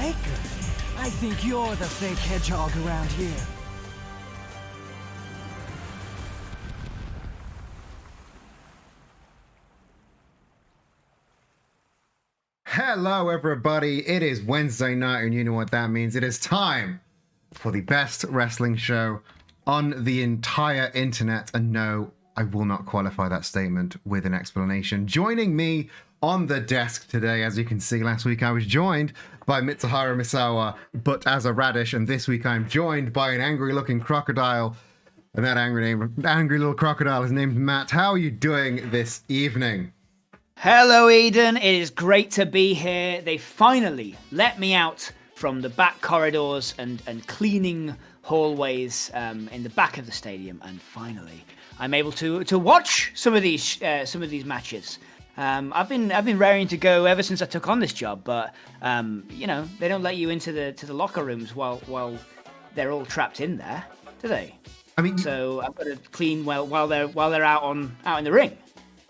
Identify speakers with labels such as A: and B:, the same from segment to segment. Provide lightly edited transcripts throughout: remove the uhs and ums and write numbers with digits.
A: Faker? I think you're the fake hedgehog around here.
B: Hello, everybody. It is Wednesday night, and you know what that means. It is time for the best wrestling show on the entire internet. And no, I will not qualify that statement with an explanation. Joining me on the desk today, as you can see, last week I was joined by Mitsuharu Misawa, but as a radish, and this week I'm joined by an angry-looking crocodile, and that angry little crocodile is named Matt. How are you doing this evening?
C: Hello, Eden. It is great to be here. They finally let me out from the back corridors and cleaning hallways in the back of the stadium, and finally, I'm able to watch some of these matches. I've been raring to go ever since I took on this job, but you know, they don't let you into the locker rooms while they're all trapped in there, do they?
B: I mean,
C: so I've got to clean while they're out in the ring.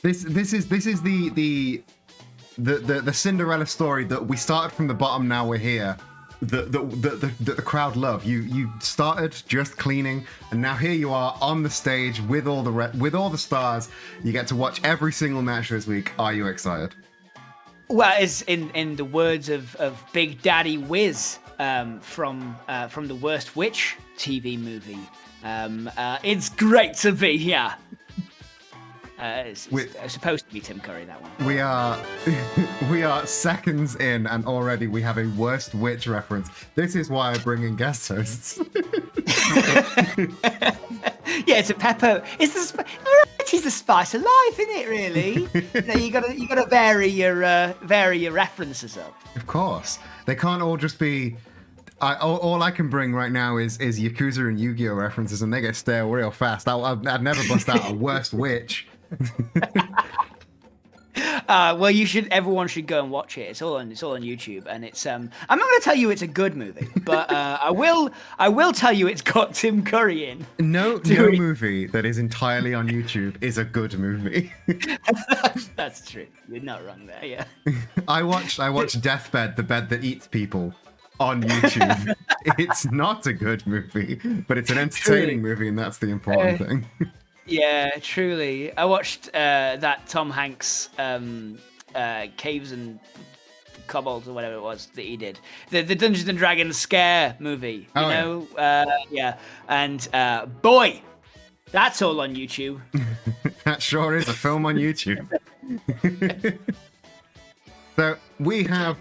B: This is the Cinderella story that we started from the bottom. Now we're here. The crowd love you. Started just cleaning, and now here you are on the stage with all the stars. You get to watch every single match this week. Are you excited?
C: Well, it's in the words of Big Daddy Wiz from the Worst Witch TV movie. It's great to be here. It's supposed to be Tim Curry, that one.
B: We are seconds in, and already we have a Worst Witch reference. This is why I bring in guest hosts.
C: Yeah, it's a pepper. Variety's the spice of life, isn't it? Really, you gotta vary your references up.
B: Of course, they can't all just be. All I can bring right now is Yakuza and Yu-Gi-Oh references, and they get stale real fast. I'd never bust out a Worst Witch.
C: Well, everyone should go and watch it. It's all on YouTube, and it's I'm not going to tell you it's a good movie, but I will tell you it's got Tim Curry in.
B: No movie that is entirely on YouTube is a good movie.
C: That's true. You're not wrong there. Yeah.
B: I watched Deathbed, the bed that eats people, on YouTube. It's not a good movie, but it's an entertaining movie, and that's the important thing.
C: Yeah, truly. I watched that Tom Hanks Caves and Kobolds or whatever it was that he did. The Dungeons and Dragons scare movie, you know? Yeah. And boy, that's all on YouTube.
B: That sure is a film on YouTube. So we have...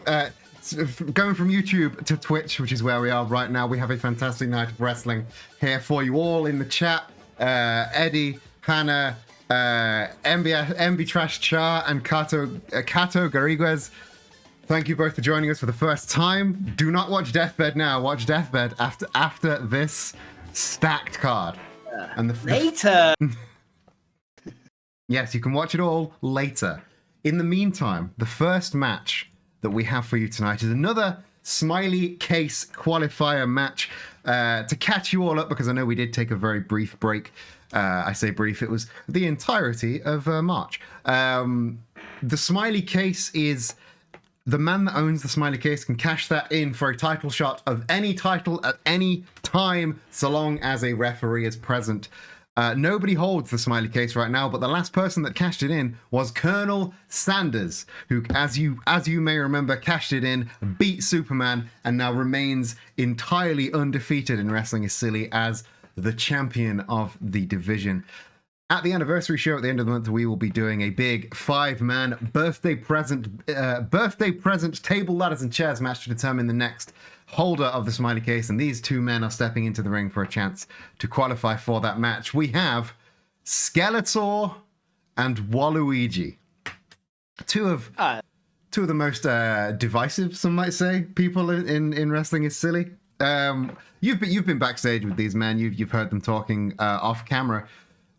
B: going from YouTube to Twitch, which is where we are right now, we have a fantastic night of wrestling here for you all in the chat. Eddie, Hannah, MB Trash Char, and Kato Gariguez. Thank you both for joining us for the first time. Do not watch Deathbed now. Watch Deathbed after this stacked card.
C: Later.
B: Yes, you can watch it all later. In the meantime, the first match that we have for you tonight is another Smiley Case qualifier match. To catch you all up, because I know we did take a very brief break. I say brief, it was the entirety of March. The Smiley Case is the man that owns the Smiley Case can cash that in for a title shot of any title at any time, so long as a referee is present. Nobody holds the Smiley Case right now, but the last person that cashed it in was Colonel Sanders, who, as you may remember, cashed it in, beat Superman, and now remains entirely undefeated in Wrestling is Silly as the champion of the division. At the anniversary show at the end of the month, we will be doing a big 5-man birthday present table, ladders, and chairs match to determine the next holder of the Smiley Case, and these two men are stepping into the ring for a chance to qualify for that match. We have Skeletor and Waluigi, two of the most divisive, some might say, people in Wrestling is Silly. You've been backstage with these men. You've heard them talking off camera.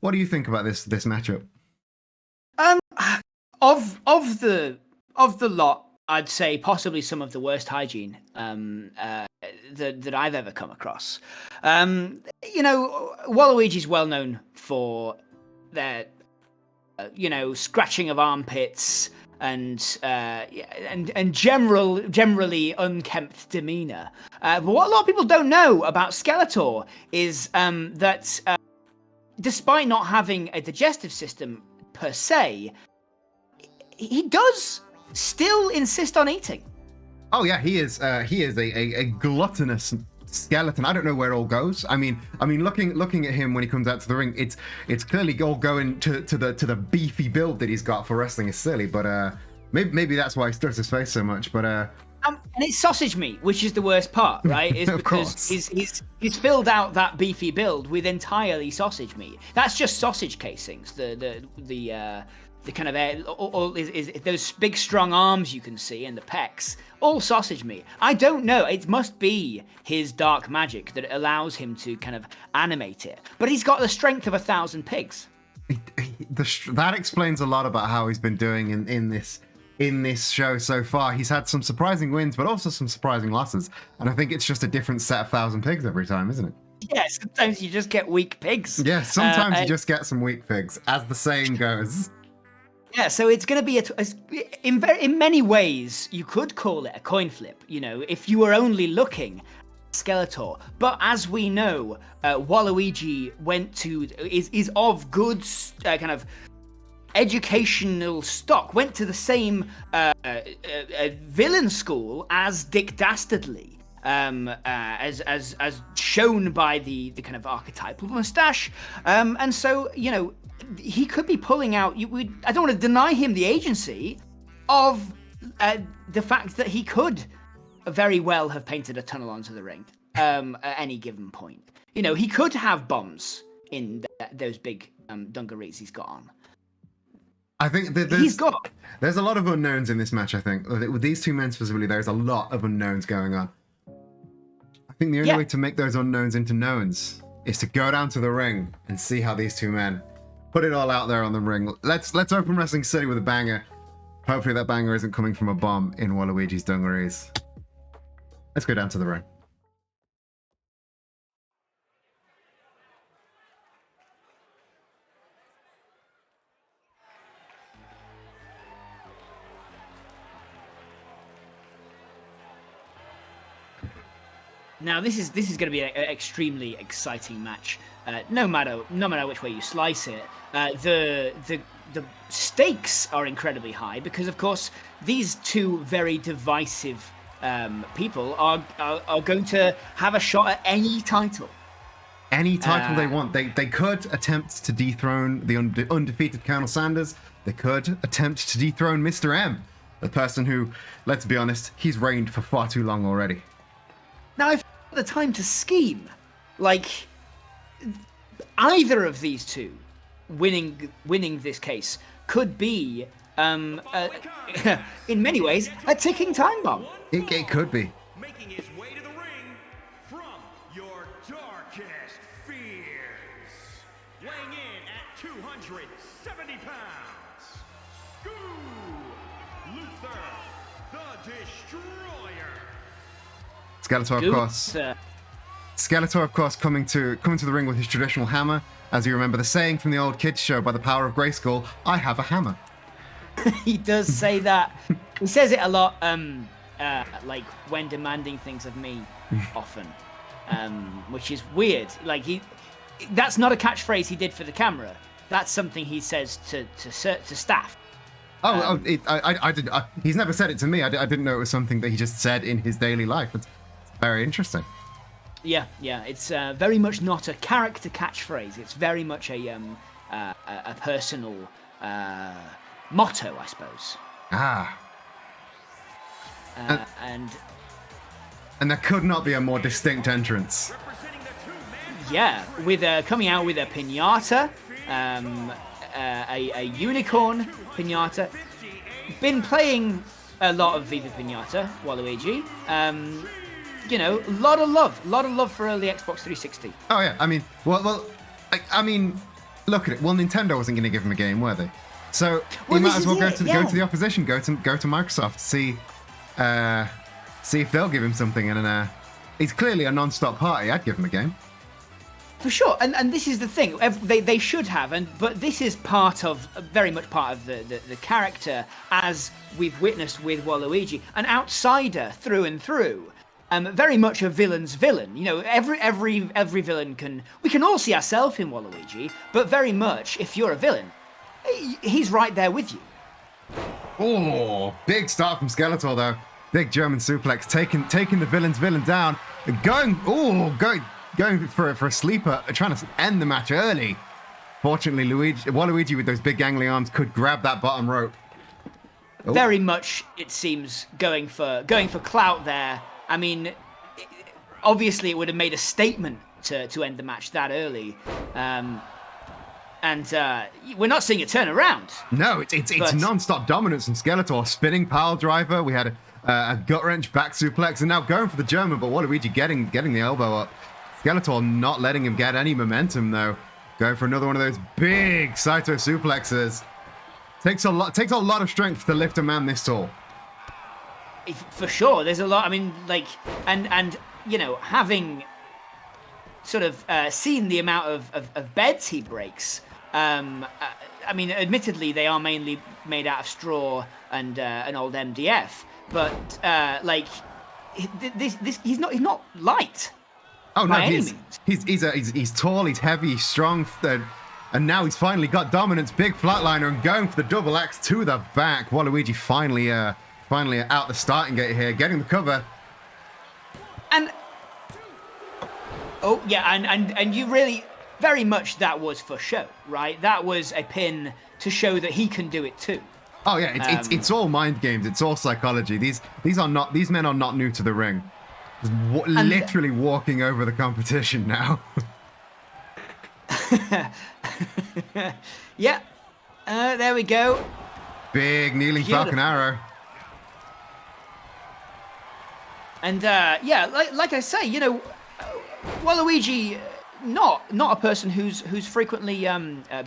B: What do you think about this matchup?
C: Of the lot, I'd say possibly some of the worst hygiene that I've ever come across. You know, Waluigi's well known for their, scratching of armpits, and generally unkempt demeanor. But what a lot of people don't know about Skeletor is that despite not having a digestive system per se, he does still insist on eating.
B: Oh yeah, he is a gluttonous skeleton. I don't know where it all goes. I mean, looking at him when he comes out to the ring, it's clearly all going to the beefy build that he's got for wrestling is silly, but maybe that's why he stuffs his face so much. But
C: and it's sausage meat, which is the worst part, right? Is
B: Of
C: because
B: course.
C: he's filled out that beefy build with entirely sausage meat. That's just sausage casings. The kind of all is those big strong arms you can see and the pecs, all sausage meat. I don't know. It must be his dark magic that allows him to kind of animate it. But he's got the strength of 1,000 pigs.
B: that explains a lot about how he's been doing in this show so far. He's had some surprising wins, but also some surprising losses. And I think it's just a different set of 1,000 pigs every time, isn't it?
C: Yeah, sometimes you just get weak pigs.
B: Yeah, sometimes you just get some weak pigs, as the saying goes.
C: Yeah, so it's going to be in many ways you could call it a coin flip. You know, if you were only looking at Skeletor, but as we know, Waluigi is of good kind of educational stock. Went to the same villain school as Dick Dastardly. As shown by the kind of archetypal mustache, and so you know he could be pulling out. I don't want to deny him the agency of the fact that he could very well have painted a tunnel onto the ring at any given point. You know, he could have bombs in those big dungarees he's got on.
B: I think there's a lot of unknowns in this match. I think with these two men specifically, there's a lot of unknowns going on. I think the only way to make those unknowns into knowns is to go down to the ring and see how these two men put it all out there on the ring. Let's open Wrestling City with a banger. Hopefully that banger isn't coming from a bomb in Waluigi's dungarees. Let's go down to the ring.
C: Now this is going to be an extremely exciting match. No matter which way you slice it, the stakes are incredibly high because, of course, these two very divisive people are going to have a shot at any title.
B: Any title they want. They could attempt to dethrone the undefeated Colonel Sanders. They could attempt to dethrone Mr. M, the person who, let's be honest, he's reigned for far too long already.
C: Now, if the time to scheme, like either of these two winning this case could be in many ways a ticking time bomb.
B: It could be.
D: Making his way to the ring from your darkest fears, weighing in at 270 pounds, Luther, the Destroyer.
B: Skeletor, of course, coming to the ring with his traditional hammer. As you remember the saying from the old kids show, by the power of Grayskull, I have a hammer.
C: He does say that. He says it a lot, like when demanding things of me, often, which is weird. Like that's not a catchphrase he did for the camera. That's something he says to staff.
B: He's never said it to me. I didn't know it was something that he just said in his daily life. It's very interesting.
C: Yeah, it's very much not a character catchphrase. It's very much a personal motto, I suppose.
B: And there could not be a more distinct entrance.
C: Yeah, with coming out with a piñata, a unicorn piñata. Been playing a lot of Viva Pinata, Waluigi. You know, a lot of love for early Xbox 360.
B: Oh yeah, I mean, I mean, look at it. Well, Nintendo wasn't going to give him a game, were they? So he might as well go to the opposition, go to Microsoft, see if they'll give him something. And he's clearly a non-stop party. I'd give him a game.
C: For sure, and this is the thing. They should have, but this is very much part of the character, as we've witnessed with Waluigi, an outsider through and through. Very much a villain's villain. You know, every villain we can all see ourselves in Waluigi, but very much if you're a villain, he's right there with you.
B: Oh, big start from Skeletor though. Big German suplex, taking the villain's villain down, going for a sleeper, trying to end the match early. Fortunately, Waluigi with those big gangly arms could grab that bottom rope. Oh.
C: Very much, it seems, going for clout there. I mean, obviously it would have made a statement to end the match that early. And we're not seeing it turn around.
B: No, it's non-stop dominance from Skeletor. Spinning pile driver. We had a gut wrench back suplex, and now going for the German, but Waluigi getting the elbow up. Skeletor not letting him get any momentum though. Going for another one of those big Saito suplexes. Takes a lot of strength to lift a man this tall.
C: For sure, there's a lot. I mean, like, and you know, having sort of seen the amount of beds he breaks. I mean, admittedly, they are mainly made out of straw and an old MDF, but like, he's not light.
B: Oh no, he's tall, he's heavy, he's strong, and now he's finally got dominance. Big flatliner and going for the double axe to the back. Waluigi finally out the starting gate here, getting the cover.
C: And oh yeah, and you really very much that was for show, right? That was a pin to show that he can do it too.
B: Oh yeah, it's all mind games. It's all psychology. These men are not new to the ring. Literally walking over the competition now.
C: Yeah, there we go.
B: Big kneeling Falcon Arrow.
C: And yeah, like I say, you know, Waluigi, not a person who's frequently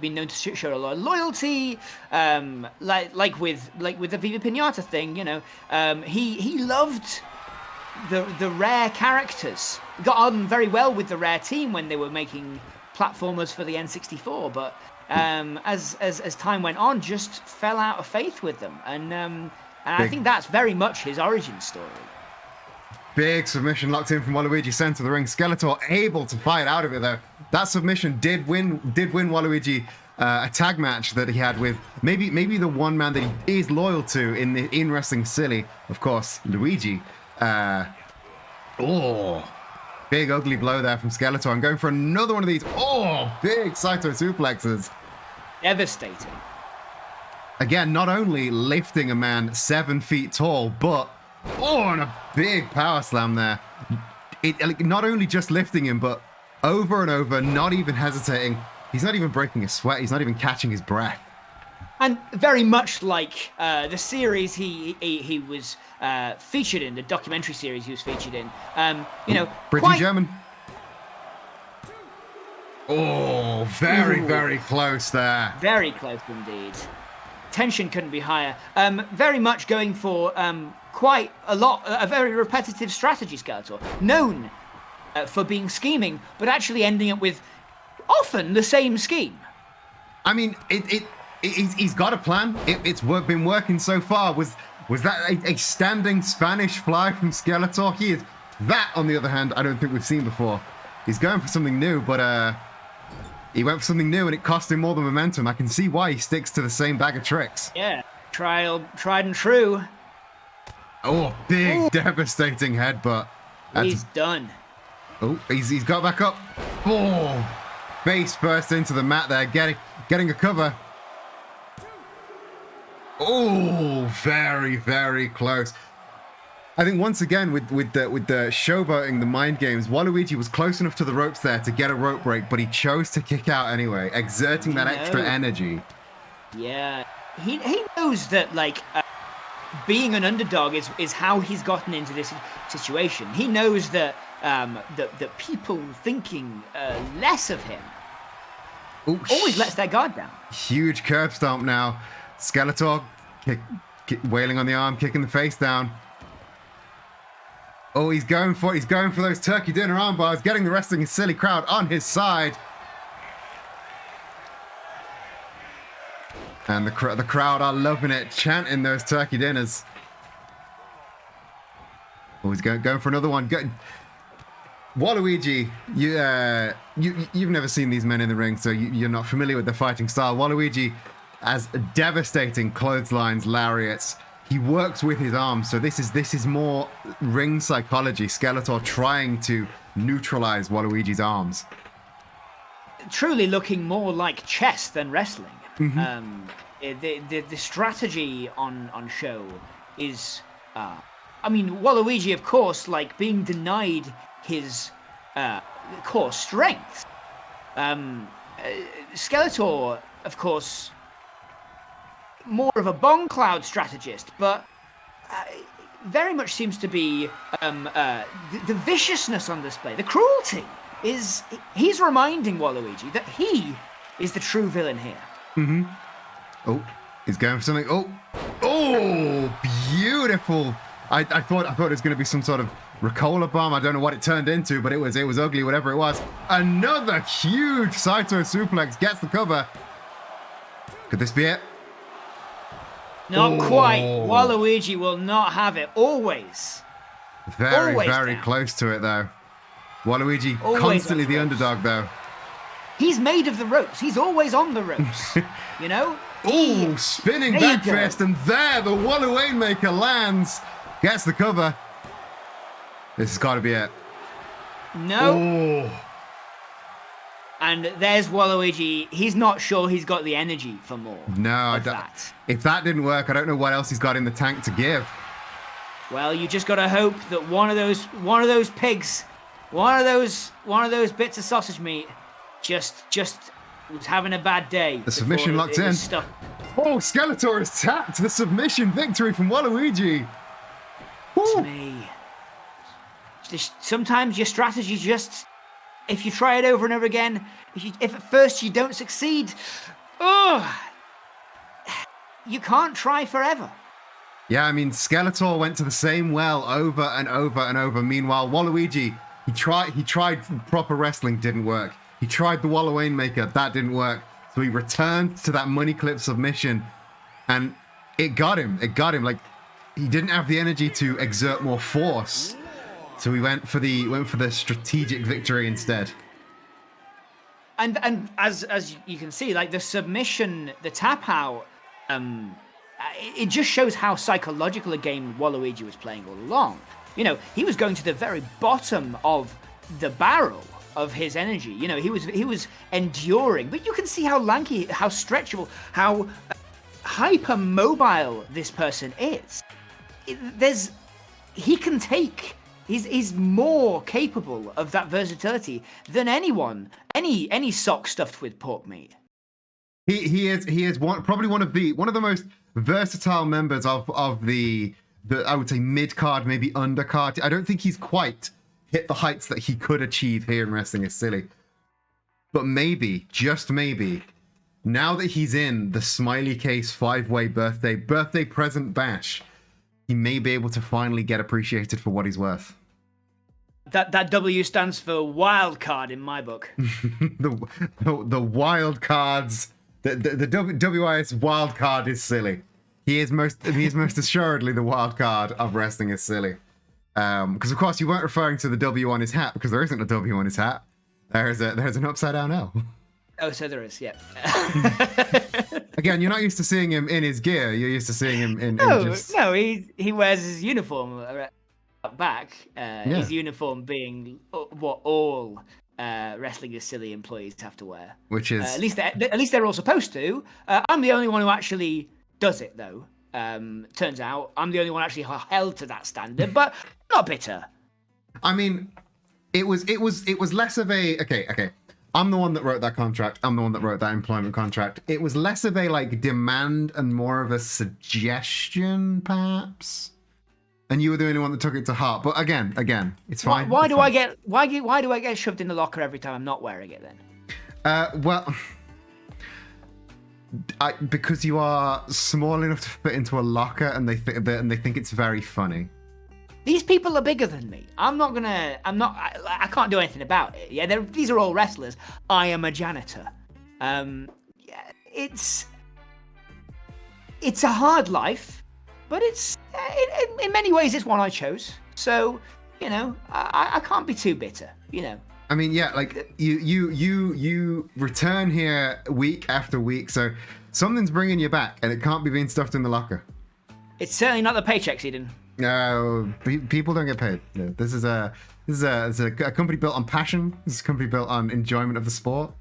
C: been known to show a lot of loyalty. Like with the Viva Pinata thing, you know, he loved the rare characters. Got on very well with the Rare team when they were making platformers for the N64, but as time went on, just fell out of faith with them, and I think that's very much his origin story.
B: Big submission locked in from Waluigi, center of the ring. Skeletor able to fight out of it though. That submission did win Waluigi a tag match that he had with maybe the one man that he is loyal to in wrestling silly, of course, Luigi. Big ugly blow there from Skeletor. I'm going for another one of these. Oh, big Saito suplexes.
C: Devastating.
B: Again, not only lifting a man 7 feet tall, but and a big power slam there. It not only just lifting him, but over and over, not even hesitating. He's not even breaking a sweat. He's not even catching his breath.
C: And very much like the series he was featured in, the documentary series he was featured in. You know,
B: British German. Oh, very close there.
C: Very close indeed. Tension couldn't be higher. Very much going for quite a very repetitive strategy, Skeletor. Known for being scheming, but actually ending up with often the same scheme.
B: I mean, he's got a plan. It's been working so far. Was that a standing Spanish fly from Skeletor? That, on the other hand, I don't think we've seen before. He's going for something new, but he went for something new and it cost him more than momentum. I can see why he sticks to the same bag of tricks.
C: Yeah, tried and true.
B: Oh, big devastating headbutt.
C: He's done.
B: Oh, he's got back up. Oh, face first into the mat there, getting a cover. Oh, very close. I think once again with the showboating, the mind games, Waluigi was close enough to the ropes there to get a rope break, but he chose to kick out anyway, exerting that extra energy.
C: Yeah, he knows that like being an underdog is how he's gotten into this situation. He knows that that people thinking less of him always lets their guard down.
B: Huge curb stomp now. Skeletor wailing on the arm, kicking the face down. Oh, he's going for those turkey dinner arm bars, getting the Wrestling is Silly crowd on his side. And the crowd are loving it, chanting those turkey dinners. Oh, he's going for another one. Waluigi, you've never seen these men in the ring, so you're not familiar with their fighting style. Waluigi has devastating clotheslines, lariats. He works with his arms, so this is more ring psychology. Skeletor trying to neutralize Waluigi's arms.
C: Truly looking more like chess than wrestling. The strategy on show is, I mean, Waluigi, of course, like being denied his core strength. Skeletor, of course, more of a bomb cloud strategist, but very much seems to be the viciousness on display, the cruelty. He's reminding Waluigi that he is the true villain here.
B: Oh, he's going for something. Oh, beautiful. I thought it was going to be some sort of Ricola bomb. I don't know what it turned into, but it was ugly, whatever it was. Another huge Saito suplex gets the cover. Could this be it?
C: Not quite. Waluigi will not have it. Always.
B: Very close to it, though. Waluigi
C: Always
B: constantly the underdog, though.
C: He's made of the ropes. He's always on the ropes. You know?
B: Oh, spinning back fist, and there the Walu Rainmaker lands. Gets the cover. This has got to be it.
C: No.
B: Oh.
C: And there's Waluigi. He's not sure he's got the energy for more.
B: No, I don't.
C: That.
B: If that didn't work, I don't know what else he's got in the tank to give.
C: Well, you just got to hope that one of those pigs, one of those bits of sausage meat, just was having a bad day.
B: The submission locked in. Oh, Skeletor is tapped. The submission victory from Waluigi.
C: To me, sometimes your strategy just, if you try it over and over again, if at first you don't succeed, you can't try forever.
B: Yeah, I mean, Skeletor went to the same well over and over and over. Meanwhile, Waluigi, he tried proper wrestling, didn't work. He tried the Walu Rainmaker, that didn't work. So he returned to that money clip submission, and it got him. Like, he didn't have the energy to exert more force, so he went for the strategic victory instead.
C: And as you can see, like the submission, the tap out, it just shows how psychological a game Waluigi was playing all along. You know, he was going to the very bottom of the barrel of his energy. You know, he was enduring, but you can see how lanky, how stretchable, how hyper mobile this person is. He's more capable of that versatility than anyone, any sock stuffed with pork meat.
B: He is probably one of the most versatile members of the I would say mid card, maybe undercard. I don't think he's quite hit the heights that he could achieve here in Wrestling is Silly, but maybe, just maybe, now that he's in the Smiley Case 5-way birthday present bash, he may be able to finally get appreciated for what he's worth.
C: That W stands for wild card in my book.
B: the wild cards. The WIS wild card is Silly. He is most assuredly the wild card of Wrestling is Silly. Because of course you weren't referring to the W on his hat, because there isn't a W on his hat. There's an upside down L.
C: Oh, so there is, yeah.
B: Again, you're not used to seeing him in his gear. You're used to seeing him in just...
C: No, he wears his uniform back. His uniform being what all Wrestling is Silly employees have to wear.
B: Which is...
C: at least they're all supposed to. I'm the only one who actually does it, though. Turns out I'm the only one actually held to that standard, but not bitter.
B: I mean, it was less of a... Okay. I'm the one that wrote that contract. I'm the one that wrote that employment contract. It was less of a like demand and more of a suggestion, perhaps. And you were the only one that took it to heart. But again, it's fine.
C: Why do I get shoved in the locker every time I'm not wearing it then?
B: Well, because you are small enough to fit into a locker, and they think it's very funny.
C: these people are bigger than me. I can't do anything about it. Yeah, these are all wrestlers. I am a janitor. Yeah, it's a hard life, but it's in many ways it's one I chose. So, you know, I can't be too bitter, you know.
B: I mean, yeah, like you return here week after week, so something's bringing you back, and it can't be being stuffed in the locker.
C: It's certainly not the paychecks, Eden.
B: No, people don't get paid. No, this is a a company built on passion. This is a company built on enjoyment of the sport.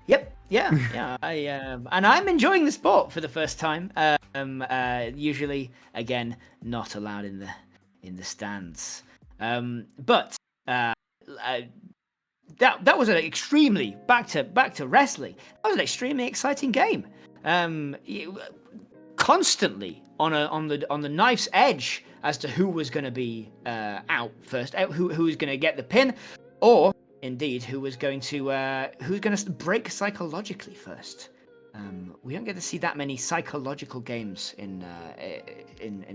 C: Yep. Yeah. Yeah. And I'm enjoying the sport for the first time. Usually, again, not allowed in the stands. But that was an extremely back to wrestling. That was an extremely exciting game. Constantly on the knife's edge as to who was going to be out first, who was going to get the pin, or indeed who was going to break psychologically first. We don't get to see that many psychological games in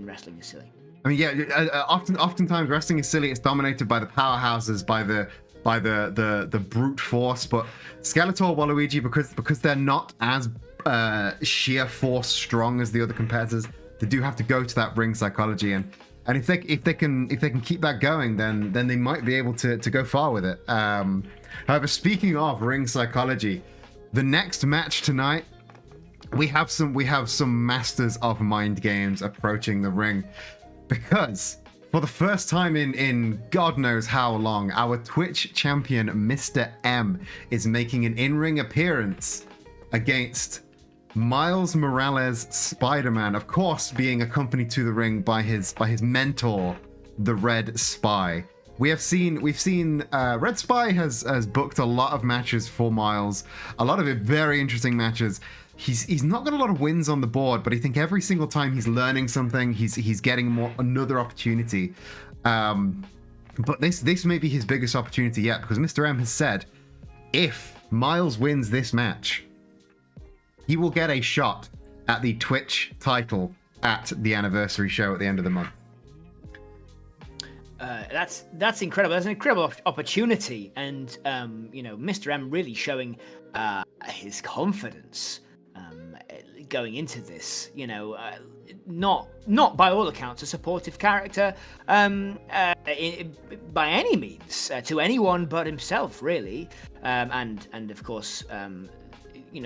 C: Wrestling is Silly.
B: I mean, yeah, oftentimes wrestling is silly. It's dominated by the powerhouses, by the brute force. But Skeletor, Waluigi, because they're not as sheer force strong as the other competitors, they do have to go to that ring psychology, and if they can keep that going, then they might be able to go far with it. However, speaking of ring psychology, the next match tonight, we have some masters of mind games approaching the ring, because for the first time in God knows how long, our Twitch champion Mr. M is making an in-ring appearance against Miles Morales Spider-Man, of course being accompanied to the ring by his mentor, the Red Spy. We've seen Red Spy has booked a lot of matches for Miles, a lot of very interesting matches. He's not got a lot of wins on the board, but I think every single time he's learning something, he's getting another opportunity. But this may be his biggest opportunity yet, because Mr. M has said if Miles wins this match, he will get a shot at the Twitch title at the anniversary show at the end of the month.
C: That's incredible. That's an incredible opportunity, and Mr. M really showing his confidence going into this. Not by all accounts a supportive character by any means to anyone but himself, really, and of course.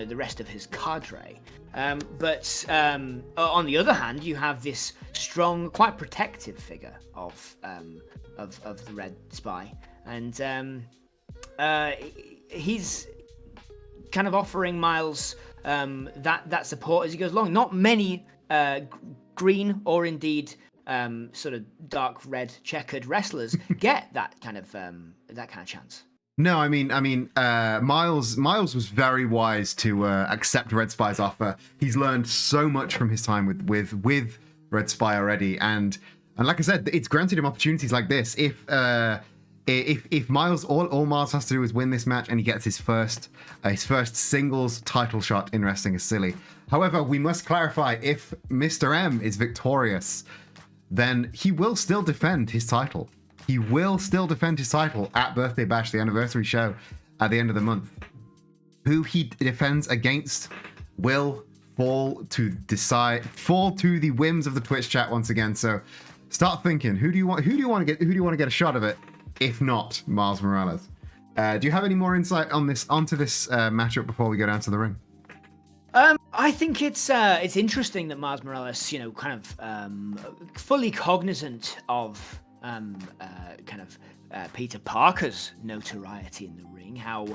C: The rest of his cadre. But on the other hand, you have this strong, quite protective figure of the Red Spy, and he's kind of offering Miles that support as he goes along. Not many green or indeed sort of dark red checkered wrestlers get that kind of chance.
B: No, I mean, Miles was very wise to accept Red Spy's offer. He's learned so much from his time with Red Spy already, and like I said, it's granted him opportunities like this. If Miles, all Miles has to do is win this match, and he gets his first singles title shot in Wrestling is Silly. However, we must clarify: if Mr. M is victorious, then he will still defend his title. He will still defend his title at Birthday Bash, the anniversary show, at the end of the month. Who he defends against will fall to the whims of the Twitch chat once again. So start thinking, who do you want to get a shot of it? If not Miles Morales. Do you have any more insight onto this matchup before we go down to the ring?
C: I think it's interesting that Miles Morales, kind of fully cognizant of Peter Parker's notoriety in the ring, how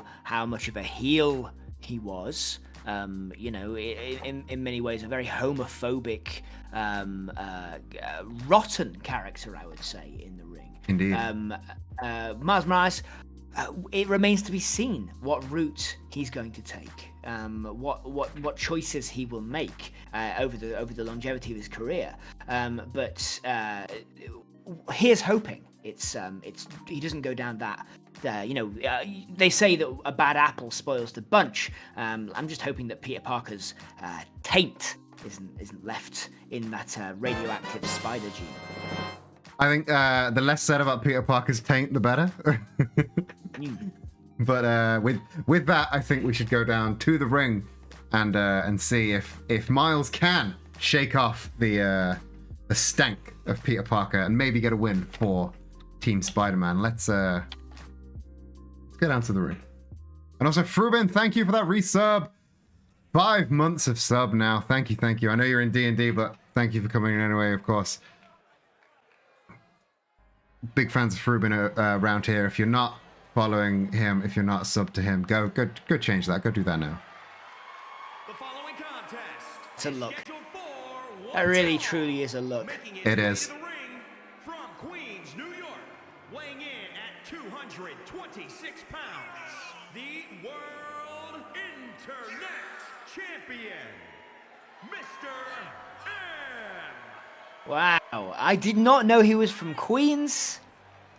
C: much of a heel he was, in many ways a very homophobic, rotten character, I would say, in the ring.
B: Indeed.
C: Miles Morales, it remains to be seen what route he's going to take, what choices he will make over the longevity of his career. But here's hoping it's he doesn't go down that. They say that a bad apple spoils the bunch. I'm just hoping that Peter Parker's taint isn't left in that radioactive spider gene.
B: I think the less said about Peter Parker's taint, the better. But with that, I think we should go down to the ring and see if Miles can shake off the stank of Peter Parker and maybe get a win for Team Spider-Man. Let's go down to the ring. And also, Frubin, thank you for that resub. 5 months of sub now. Thank you. I know you're in D&D, but thank you for coming in anyway, of course. Big fans of Frubin around here. If you're not following him, if you're not subbed to him, go change that. Go do that now.
D: The following contest
C: It's a look.
D: scheduled for
C: That really, truly is a look.
D: making his
B: It
D: way
B: is.
D: to the ring from Queens, New York, weighing in at 226 pounds, the World Internet Champion, Mr. M.
C: Wow, I did not know he was from Queens.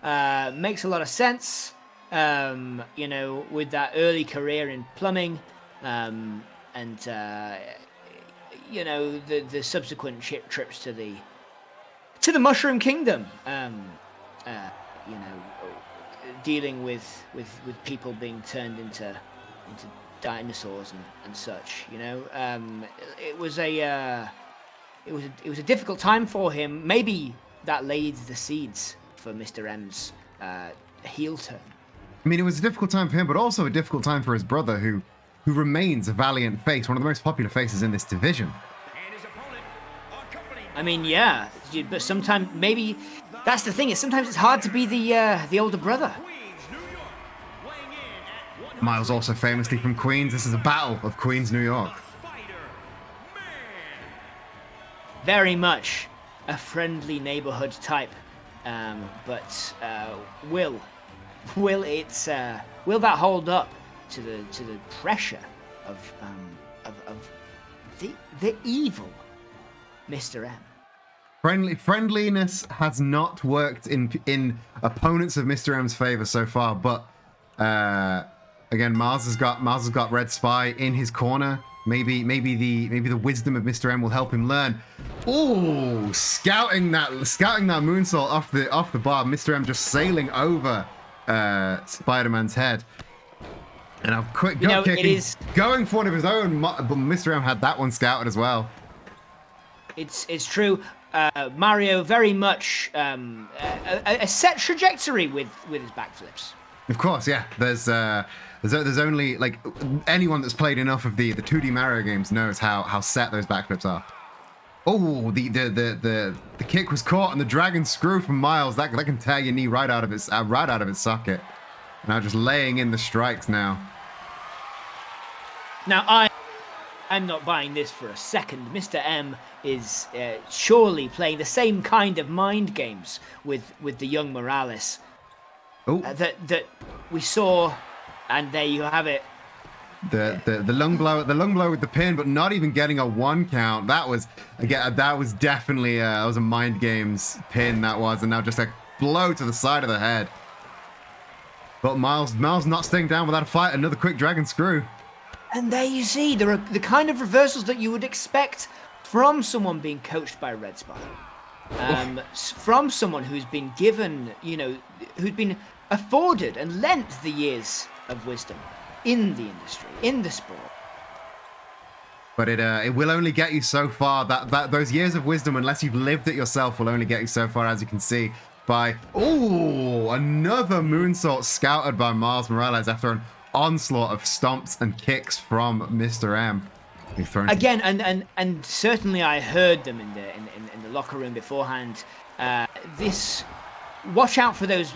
C: Makes a lot of sense. You know, with that early career in plumbing, and you know the subsequent trips to the Mushroom Kingdom. You know, dealing with people being turned into dinosaurs and such. You know, it was a difficult time for him. Maybe that laid the seeds for Mr. M's heel turn.
B: I mean, it was a difficult time for him, but also a difficult time for his brother, who remains a valiant face, one of the most popular faces in this division.
D: And his opponent, accompanied
C: I mean, yeah, but sometimes maybe that's the thing. Is sometimes it's hard to be the older brother.
D: Queens, New York, weighing in at
B: Miles also famously from Queens. This is a battle of Queens, New York.
D: Spider-Man.
C: Very much a friendly neighborhood type, but will that hold up to the pressure of the evil Mr. M?
B: Friendliness has not worked in opponents of Mr. M's favor so far, but again, Mars has got Red Spy in his corner. Maybe the wisdom of Mr. M will help him learn. Ooh, scouting that moonsault off the bar. Mr. M just sailing over Spider-Man's head. And a quick gut kicking, going for one of his own, but Mr. M had that one scouted as well.
C: It's true. Mario very much a set trajectory with his backflips.
B: Of course, yeah. There's only, like, anyone that's played enough of the 2D Mario games knows how set those backflips are. Oh, the kick was caught and the dragon screw from Miles. That can tear your knee right out of its socket. Now just laying in the strikes now.
C: Now I'm not buying this for a second. Mr. M is surely playing the same kind of mind games with the young Morales that we saw, and there you have it.
B: The lung blow with the pin, but not even getting a 1 count. That was definitely that was a mind games pin. That was, and now just a blow to the side of the head. But Miles not staying down without a fight. Another quick dragon screw.
C: And there you see the kind of reversals that you would expect from someone being coached by Red Spy, from someone who's been given, who's been afforded and lent the years of wisdom in the industry, in the sport.
B: But it will only get you so far. That those years of wisdom, unless you've lived it yourself, will only get you so far, as you can see. Another moonsault scouted by Miles Morales after an onslaught of stomps and kicks from Mr. M.
C: Again, and certainly I heard them in the locker room beforehand. Watch out for those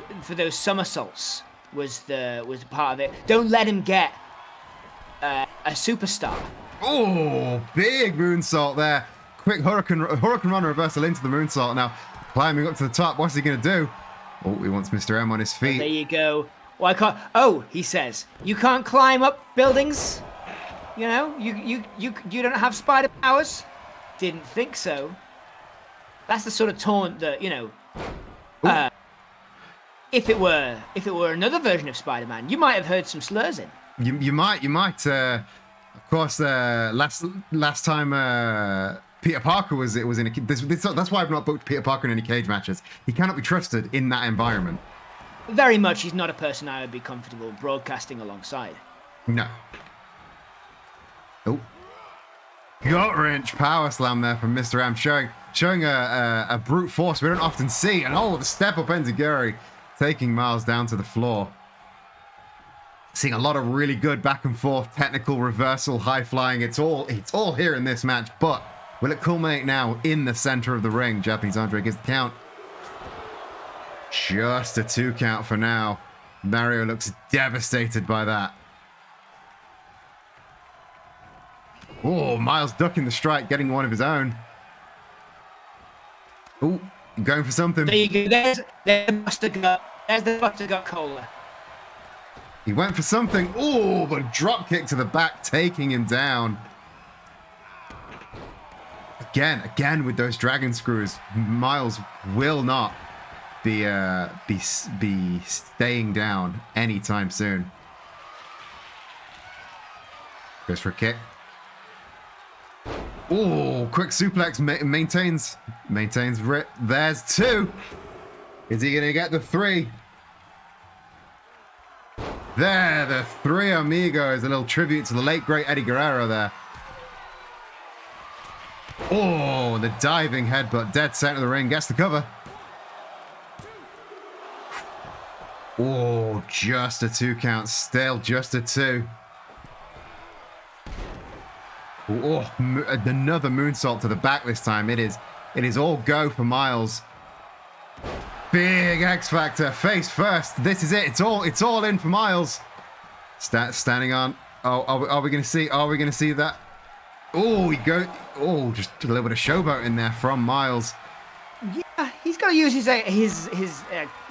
C: somersaults was the part of it. Don't let him get a superstar.
B: Oh, big moonsault there. Quick Hurricane Run reversal into the moonsault. Now climbing up to the top. What's he gonna do? Oh, he wants Mr. M on his feet.
C: There you go. Why can't? Oh, he says you can't climb up buildings. You don't have spider powers. Didn't think so. That's the sort of taunt that if it were another version of Spider-Man, you might have heard some slurs in.
B: You might. Of course, last time Peter Parker was in a that's why I've not booked Peter Parker in any cage matches. He cannot be trusted in that environment.
C: Very much, he's not a person I would be comfortable broadcasting alongside.
B: No. Oh. Gut wrench power slam there from Mr. M, showing a brute force we don't often see. And the step up Enziguri taking Miles down to the floor. Seeing a lot of really good back and forth, technical reversal, high flying. It's all here in this match, but will it culminate now in the center of the ring? Japanese Andre gives the count. Just a 2 count for now. Mario looks devastated by that. Oh, Miles ducking the strike, getting one of his own. Oh, going for something.
C: There you go. There's the Buster Gut. There's the Buster Gut Cola.
B: He went for something. Oh, but drop kick to the back, taking him down. Again with those dragon screws, Miles will not be staying down anytime soon. Goes for a kick. Oh, quick suplex, maintains. There's 2. Is he gonna get the 3? There, the 3 amigos. A little tribute to the late great Eddie Guerrero there. Oh, the diving headbutt, dead center of the ring, gets the cover. Oh, just a 2 count, still just a 2. Oh, another moonsault to the back this time. It is all go for Miles. Big X Factor, face first. This is it. It's all in for Miles. Standing on. Oh, are we going to see? Are we going to see that? Oh, just a little bit of showboat in there from Miles.
C: Yeah, he's got to use his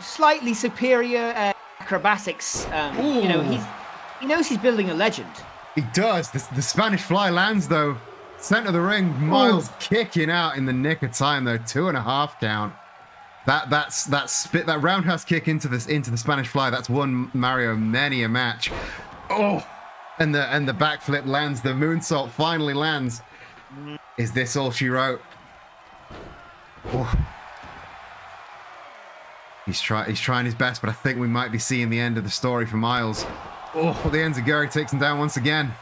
C: slightly superior acrobatics. He knows he's building a legend.
B: He does. The Spanish Fly lands though. Center of the ring. Miles kicking out in the nick of time though. 2.5 count. That roundhouse kick into the Spanish Fly. That's won Mario many a match. Oh, and the backflip lands. The moonsault finally lands. Is this all she wrote? Oh. He's trying his best, but I think we might be seeing the end of the story for Miles. Oh, the Enziguri takes him down once again.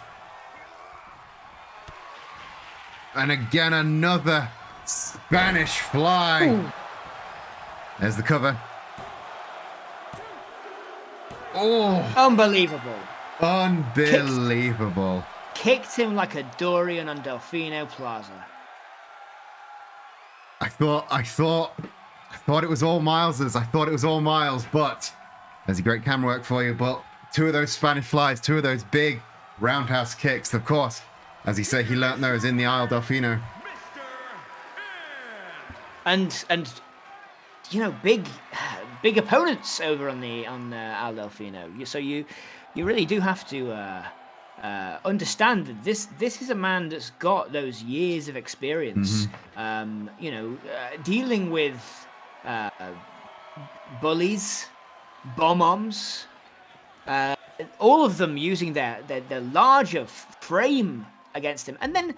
B: And again, another Spanish Fly. Ooh. There's the cover. Oh.
C: Unbelievable.
B: Unbelievable.
C: Kicked him like a Dorian on Delfino Plaza.
B: I thought it was all Miles's. I thought it was all Miles, but there's a great camera work for you. But 2 of those Spanish Flies, 2 of those big roundhouse kicks, of course, as he said, he learnt those in the Isle Delfino.
C: And big opponents over on Isle Delfino. So you really do have to understand that this is a man that's got those years of experience. Dealing with bullies, bomb-oms, all of them using their larger frame against him, and then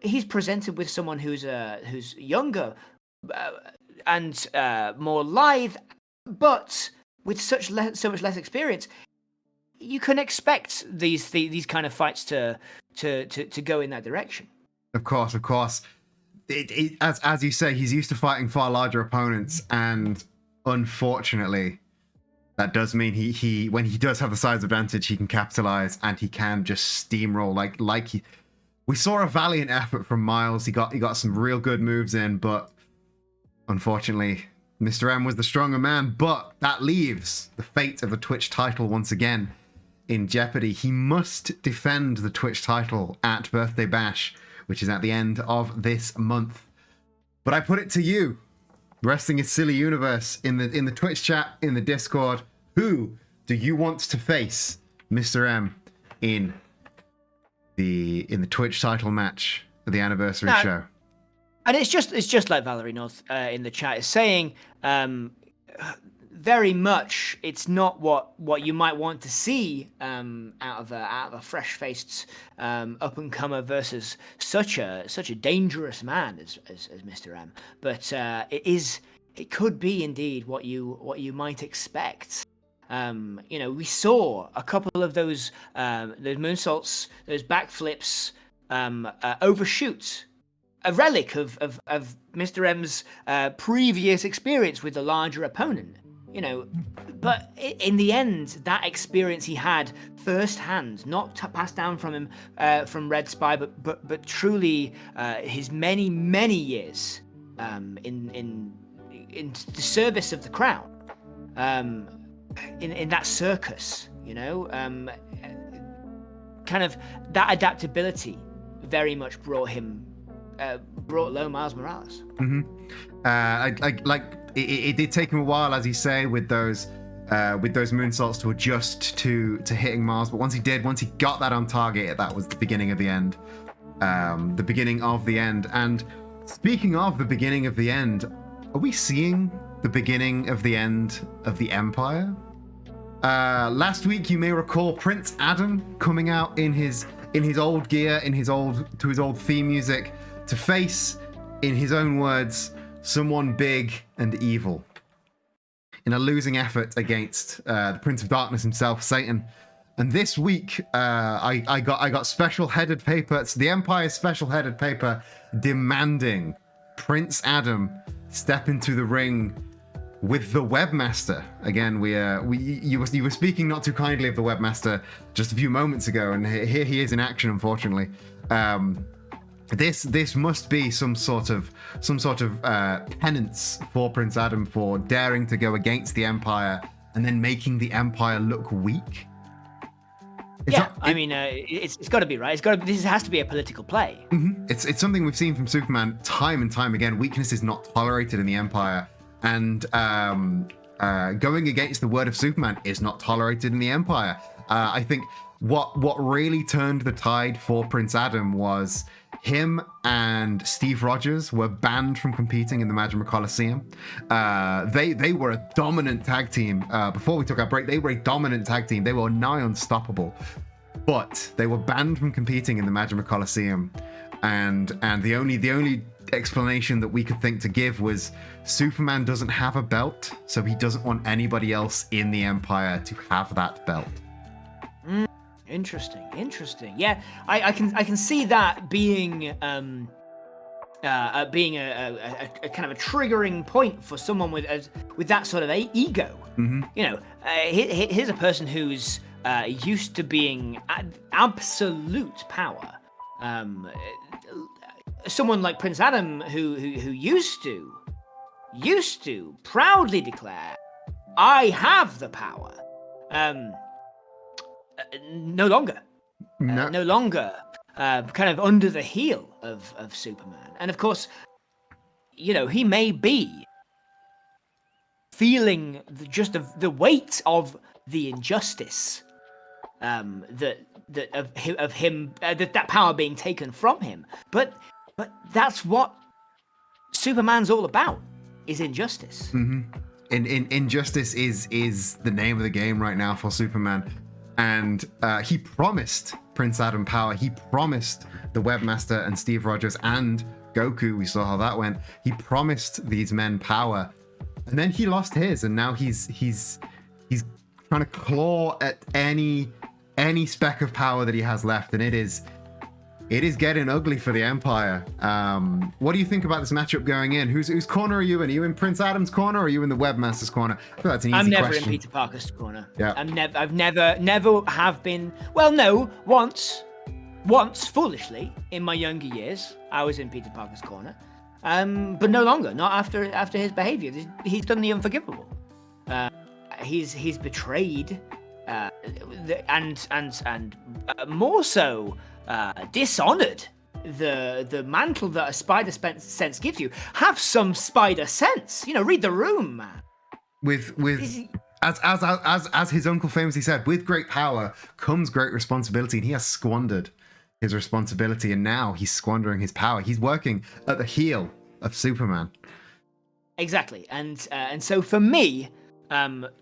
C: he's presented with someone who's younger and more lithe, but with so much less experience. You can expect these kind of fights to go in that direction.
B: Of course. As you say, he's used to fighting far larger opponents, and unfortunately, that does mean he when he does have the size advantage, he can capitalize and he can just steamroll we saw a valiant effort from Miles. He got some real good moves in, but unfortunately, Mr. M was the stronger man. But that leaves the fate of the Twitch title once again in jeopardy. He must defend the Twitch title at Birthday Bash, which is at the end of this month. But I put it to you, Wrestling is Silly Universe, in the Twitch chat, in the Discord, who do you want to face Mr. M in the Twitch title match of the anniversary show? And
C: it's just like Valerie North in the chat is saying, very much it's not what you might want to see out of a fresh-faced up-and-comer versus such a dangerous man as Mr. M. But it could be indeed what you might expect. We saw a couple of those moonsaults, those backflips overshoot. A relic of Mr. M's previous experience with the larger opponent, But in the end, that experience he had firsthand, not passed down from him from Red Spy, but truly his many in the service of the crown, in that circus, kind of that adaptability very much brought low Miles Morales.
B: It did take him a while, as you say, with those moonsaults to adjust to hitting Miles. But once he got that on target, that was the beginning of the end. The beginning of the end. And speaking of the beginning of the end, are we seeing the beginning of the end of the Empire? Last week, you may recall Prince Adam coming out in his old gear, to his old theme music, to face, in his own words, someone big and evil, in a losing effort against the Prince of Darkness himself, Satan. And this week, I got special headed paper. It's the Empire's special headed paper demanding Prince Adam step into the ring with the Webmaster. Again, you were speaking not too kindly of the Webmaster just a few moments ago, and here he is in action. Unfortunately, this must be some sort of penance for Prince Adam for daring to go against the Empire and then making the Empire look weak.
C: It's got to be right. This has to be a political play.
B: Mm-hmm. It's something we've seen from Superman time and time again. Weakness is not tolerated in the Empire, and going against the word of Superman is not tolerated in the Empire. I think what really turned the tide for Prince Adam was him and Steve Rogers were banned from competing in the Majima Coliseum. They were a dominant tag team. Before we took our break, they were a dominant tag team. They were nigh unstoppable. But they were banned from competing in the Majima Coliseum. And the only explanation that we could think to give was Superman doesn't have a belt, so he doesn't want anybody else in the Empire to have that belt.
C: Interesting. Yeah, I can see that being a kind of a triggering point for someone with that sort of ego. Mm-hmm. Here's a person who's used to being absolute power. Someone like Prince Adam who used to proudly declare, "I have the power." No longer. No longer kind of under the heel of Superman. And of course, he may be feeling the weight of the injustice that power being taken from him. But that's what Superman's all about, is injustice.
B: Mm-hmm. Injustice is the name of the game right now for Superman. And he promised Prince Adam power. He promised the Webmaster and Steve Rogers and Goku. We saw how that went. He promised these men power, and then he lost his. And now he's trying to claw at any speck of power that he has left. And it is getting ugly for the Empire. What do you think about this matchup going in? Whose corner are you in? Are you in Prince Adam's corner, or are you in the Webmaster's corner? I feel that's an easy question.
C: I'm never in Peter Parker's corner.
B: Yeah.
C: I've never have been. Well, no, once foolishly in my younger years, I was in Peter Parker's corner. But no longer. Not after his behavior. He's done the unforgivable. He's betrayed, and more so. Dishonored the mantle that a spider sense gives you. Have some spider sense. Read the room, man.
B: As his uncle famously said, with great power comes great responsibility, and he has squandered his responsibility, and now he's squandering his power. He's working at the heel of Superman.
C: Exactly, and so for me,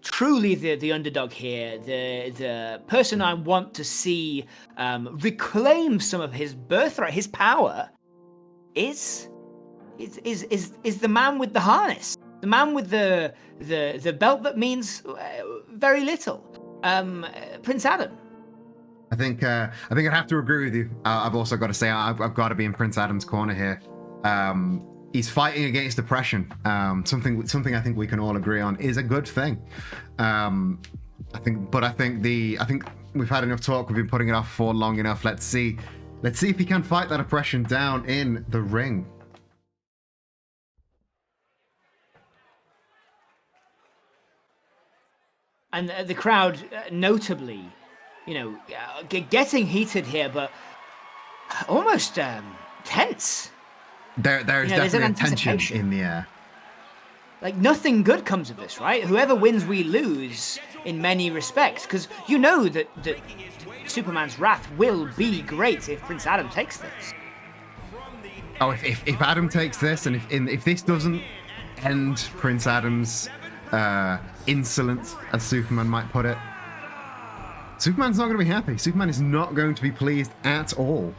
C: truly the underdog here, the person I want to see reclaim some of his birthright, his power, is the man with the harness, the man with the belt that means very little, Prince Adam.
B: I think I'd have to agree with you. I've also got to say I've got to be in Prince Adam's corner here. He's fighting against depression. Something I think we can all agree on is a good thing. I think we've had enough talk. We've been putting it off for long enough. Let's see if he can fight that oppression down in the ring.
C: And the crowd, notably, getting heated here, but almost tense.
B: There's definitely a tension in the air.
C: Like, nothing good comes of this, right? Whoever wins, we lose in many respects, because you know that Superman's wrath will be great if Prince Adam takes this.
B: Oh, if Adam takes this, and if this doesn't end Prince Adam's insolence, as Superman might put it, Superman's not going to be happy. Superman is not going to be pleased at all.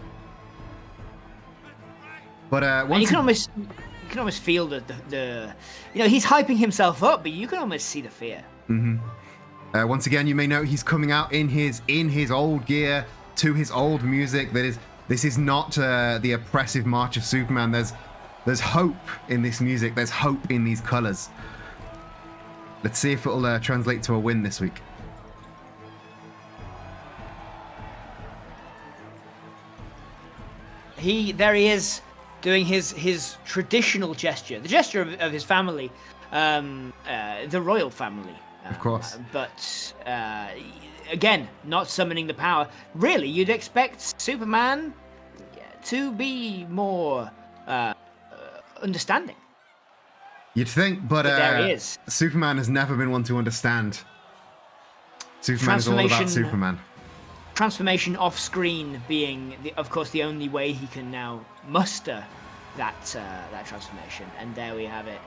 B: But
C: you can almost feel the he's hyping himself up, but you can almost see the fear.
B: Mm-hmm. Once again, you may note he's coming out in his old gear to his old music. This is not the oppressive march of Superman. There's hope in this music. There's hope in these colors. Let's see if it'll translate to a win this week.
C: There he is, doing his traditional gesture, the gesture of his family, the royal family.
B: Of course.
C: But again, not summoning the power. Really, you'd expect Superman to be more understanding.
B: You'd think, but
C: there he is.
B: Superman has never been one to understand. Superman is all about Superman.
C: Transformation off screen being, of course, the only way he can now muster that transformation. And there we have it.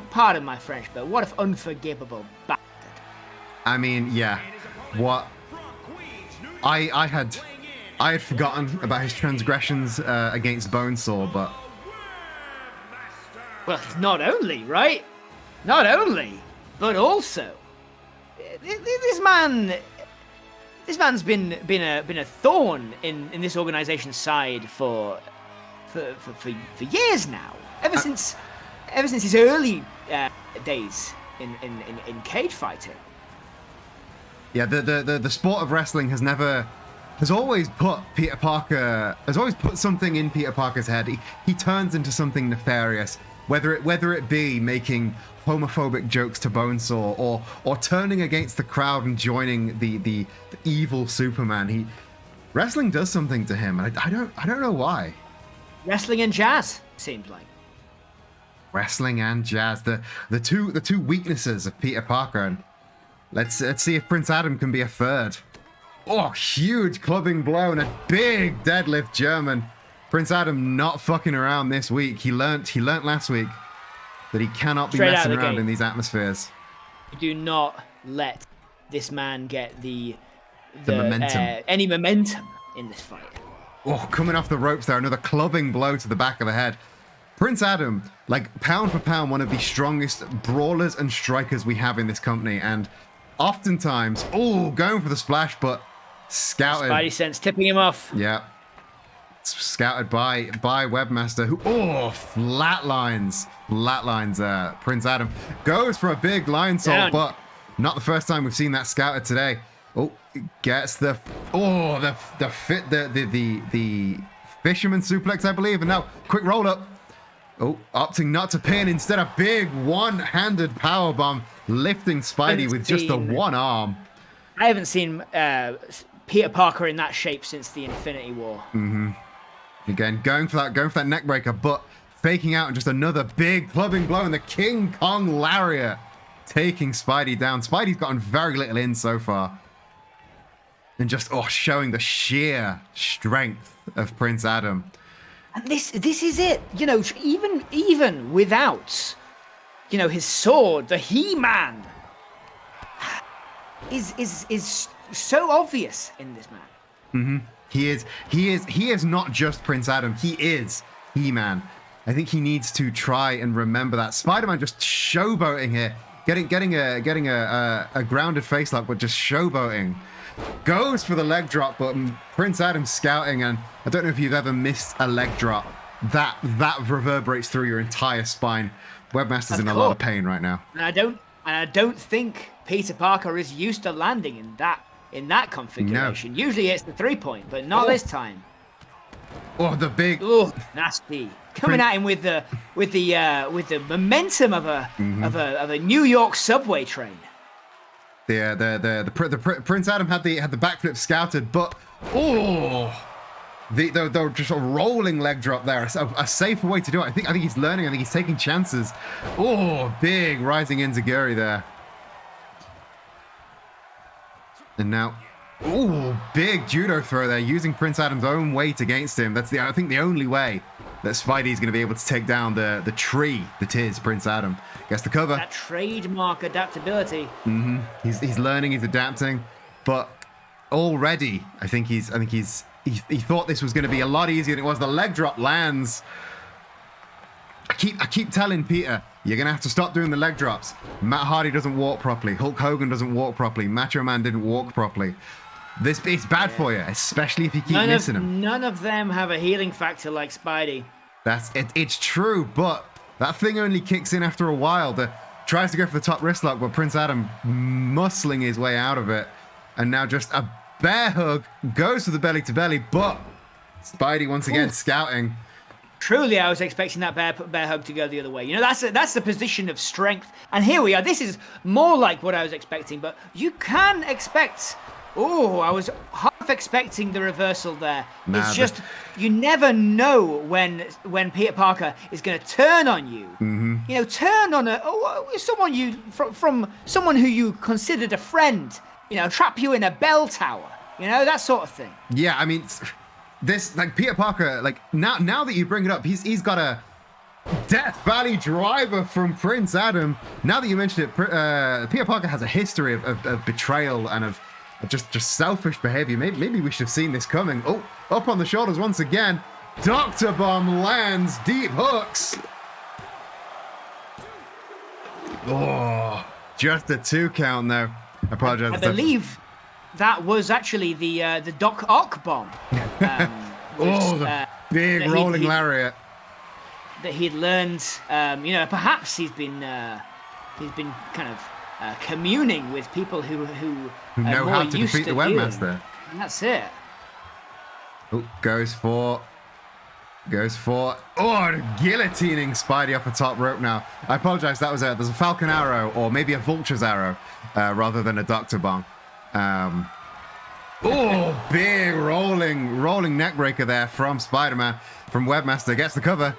C: Pardon my French, but what if unforgivable bastard.
B: I mean, yeah. What? I had forgotten about his transgressions against Bonesaw, but...
C: Well, not only, right? Not only, but also... This man's been a thorn in this organization's side for years now. Ever since his early days in cage fighting.
B: Yeah, the sport of wrestling has always put something in Peter Parker's head. He turns into something nefarious, whether it be making homophobic jokes to Bonesaw or turning against the crowd and joining the evil Superman. Wrestling does something to him, and I don't know why.
C: Wrestling and jazz seems like.
B: Wrestling and jazz, the two weaknesses of Peter Parker, and let's see if Prince Adam can be a third. Oh, huge clubbing blow and a big deadlift German. Prince Adam not fucking around this week. He learnt last week that he cannot be messing around in these atmospheres.
C: Do not let this man get the
B: momentum.
C: Any momentum in this fight.
B: Oh, coming off the ropes there, another clubbing blow to the back of the head. Prince Adam, like pound for pound, one of the strongest brawlers and strikers we have in this company, and oftentimes, going for the splash, but scouted.
C: Spidey sense tipping him off.
B: Yeah. Scouted by Webmaster, who flatlines Prince Adam. Goes for a big lion salt, but not the first time we've seen that scouted today. Gets the fisherman suplex, I believe, and now quick roll up. Opting not to pin, instead a big one-handed power bomb, lifting Spidey with just the one arm.
C: I haven't seen Peter Parker in that shape since the Infinity War.
B: Mm-hmm. Again, going for that neck breaker, but faking out and just another big clubbing blow, and the King Kong lariat taking Spidey down. Spidey's gotten very little in so far. And just showing the sheer strength of Prince Adam.
C: And this is it. Even without his sword, the He-Man, is so obvious in this match.
B: He is not just Prince Adam. He is He-Man. I think he needs to try and remember that. Spider-Man just showboating here, getting a grounded face lock, but just showboating. Goes for the leg drop, but Prince Adam scouting, and I don't know if you've ever missed a leg drop. That reverberates through your entire spine. Webmaster's in a lot of pain right now.
C: And I don't think Peter Parker is used to landing in that configuration.
B: No.
C: Usually it's the 3-point, but not this time.
B: Oh, the big.
C: Oh, nasty! Coming at him with the momentum of a New York subway train.
B: The Prince Adam had the backflip scouted, but the just a rolling leg drop there, a safer way to do it. I think he's learning. I think he's taking chances. Oh, big rising enziguri there, and now, big judo throw there, using Prince Adam's own weight against him. That's I think the only way that Spidey's going to be able to take down the tree that is Prince Adam. Gets the cover.
C: That trademark adaptability.
B: He's learning, he's adapting, but already I think he thought this was going to be a lot easier than it was. The leg drop lands. I keep telling Peter, you're going to have to stop doing the leg drops. Matt Hardy doesn't walk properly. Hulk Hogan doesn't walk properly. Macho Man didn't walk properly. It's bad for you, especially if you keep missing them.
C: None of them have a healing factor like Spidey.
B: It's true, but that thing only kicks in after a while. Tries to go for the top wrist lock, but Prince Adam muscling his way out of it. And now just a bear hug, goes for the belly to belly, but Spidey once again scouting.
C: Truly, I was expecting that bear hug to go the other way. That's the position of strength. And here we are. This is more like what I was expecting, but you can expect... I was half expecting the reversal there. It's just, you never know when Peter Parker is going to turn on you. Turn on someone from someone who you considered a friend. Trap you in a bell tower. That sort of thing.
B: Yeah, I mean, this Peter Parker. Now that you bring it up, he's got a Death Valley driver from Prince Adam. Now that you mentioned it, Peter Parker has a history of betrayal and of just selfish behavior. Maybe we should have seen this coming. Oh, up on the shoulders once again. Dr. Bomb lands, deep hooks. Oh, just a 2 count there. I apologize.
C: I believe that was actually the Doc Ock bomb.
B: The big rolling lariat
C: that he'd learned. Perhaps he's been kind of communing with people who
B: know how to defeat the Webmaster.
C: That's it.
B: Oh, goes for guillotining Spidey off the top rope now. I apologize, there's a Falcon Arrow, or maybe a Vulture's Arrow, rather than a Dr. Bomb. Big rolling neck breaker there from Spider-Man, from Webmaster. Gets the cover.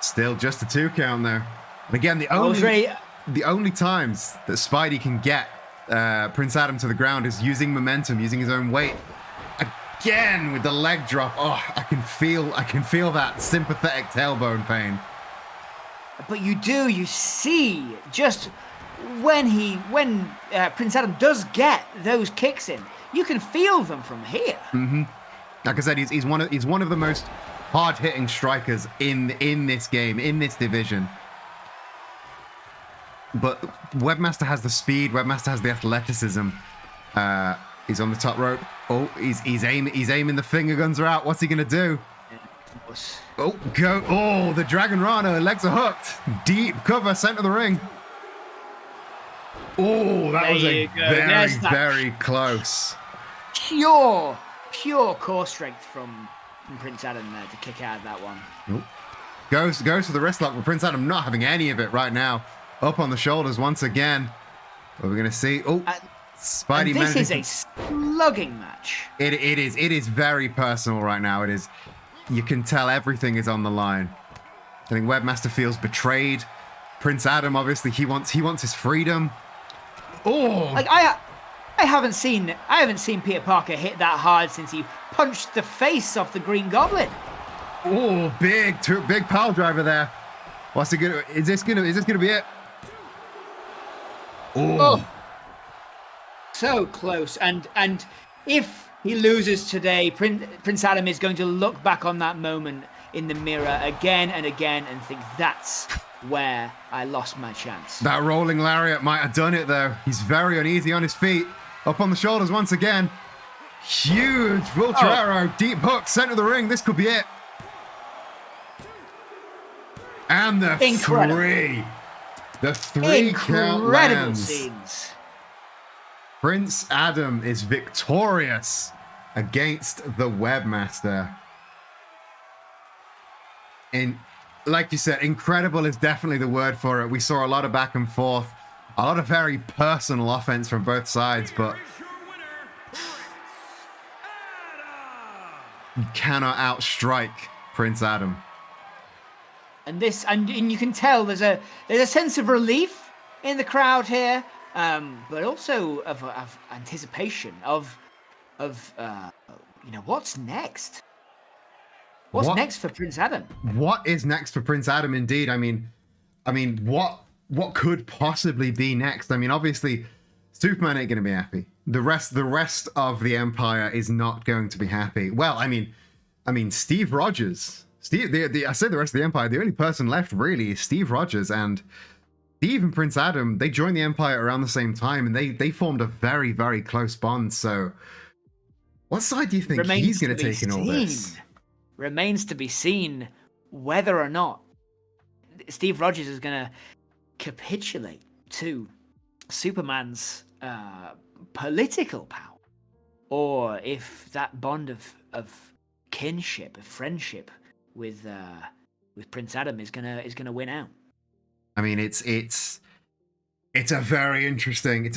B: Still just a 2 count there. And again, the only times that Spidey can get Prince Adam to the ground is using momentum, using his own weight. Again with the leg drop. Oh, I can feel that sympathetic tailbone pain.
C: But you see just when Prince Adam does get those kicks in, you can feel them from here.
B: Like I said, he's one of the most hard-hitting strikers in this game, in this division. But Webmaster has the speed. Webmaster has the athleticism. He's on the top rope. Oh, he's aiming. The finger guns are out. What's he gonna do? The Dragon Rana. Legs are hooked. Deep cover, center of the ring. Oh, that was very close.
C: Pure core strength from Prince Adam there to kick out of that one.
B: Goes for the wrist lock, but Prince Adam not having any of it right now. Up on the shoulders once again. What are we going to see? Spidey.
C: This is a slugging match.
B: It is very personal right now. It is. You can tell everything is on the line. I think Webmaster feels betrayed. Prince Adam, obviously, he wants his freedom.
C: I haven't seen Peter Parker hit that hard since he punched the face off the Green Goblin.
B: Big pile driver there. What's it gonna? Is this gonna be it?
C: Oh, so close. And if he loses today, Prince Adam is going to look back on that moment in the mirror again and again and think, that's where I lost my chance.
B: That rolling lariat might have done it, though. He's very uneasy on his feet. Up on the shoulders once again. Huge vulture arrow, deep hook, center of the ring. This could be it. And the three. The three count
C: Incredible
B: lands.
C: scenes.
B: Prince Adam is victorious against the Webmaster. And like you said, incredible is definitely the word for it. We saw a lot of back and forth, a lot of very personal offense from both sides, but
D: Here's your winner, Prince Adam.
B: you cannot outstrike Prince Adam.
C: And this, and you can tell there's a sense of relief in the crowd here, but also of anticipation of what's next. What's next for Prince Adam?
B: What is next for Prince Adam? Indeed, I mean, what could possibly be next? I mean, obviously, Superman ain't going to be happy. The rest of the Empire is not going to be happy. Well, I mean, Steve Rogers. I said the rest of the Empire. The only person left really is Steve Rogers, and Steve and Prince Adam. They joined the Empire around the same time, and they formed a very, very close bond. So, what side do you think he's going to take in all this?
C: Remains to be seen whether or not Steve Rogers is going to capitulate to Superman's political power, or if that bond of kinship, of friendship with Prince Adam is gonna win out.
B: I mean, it's a very interesting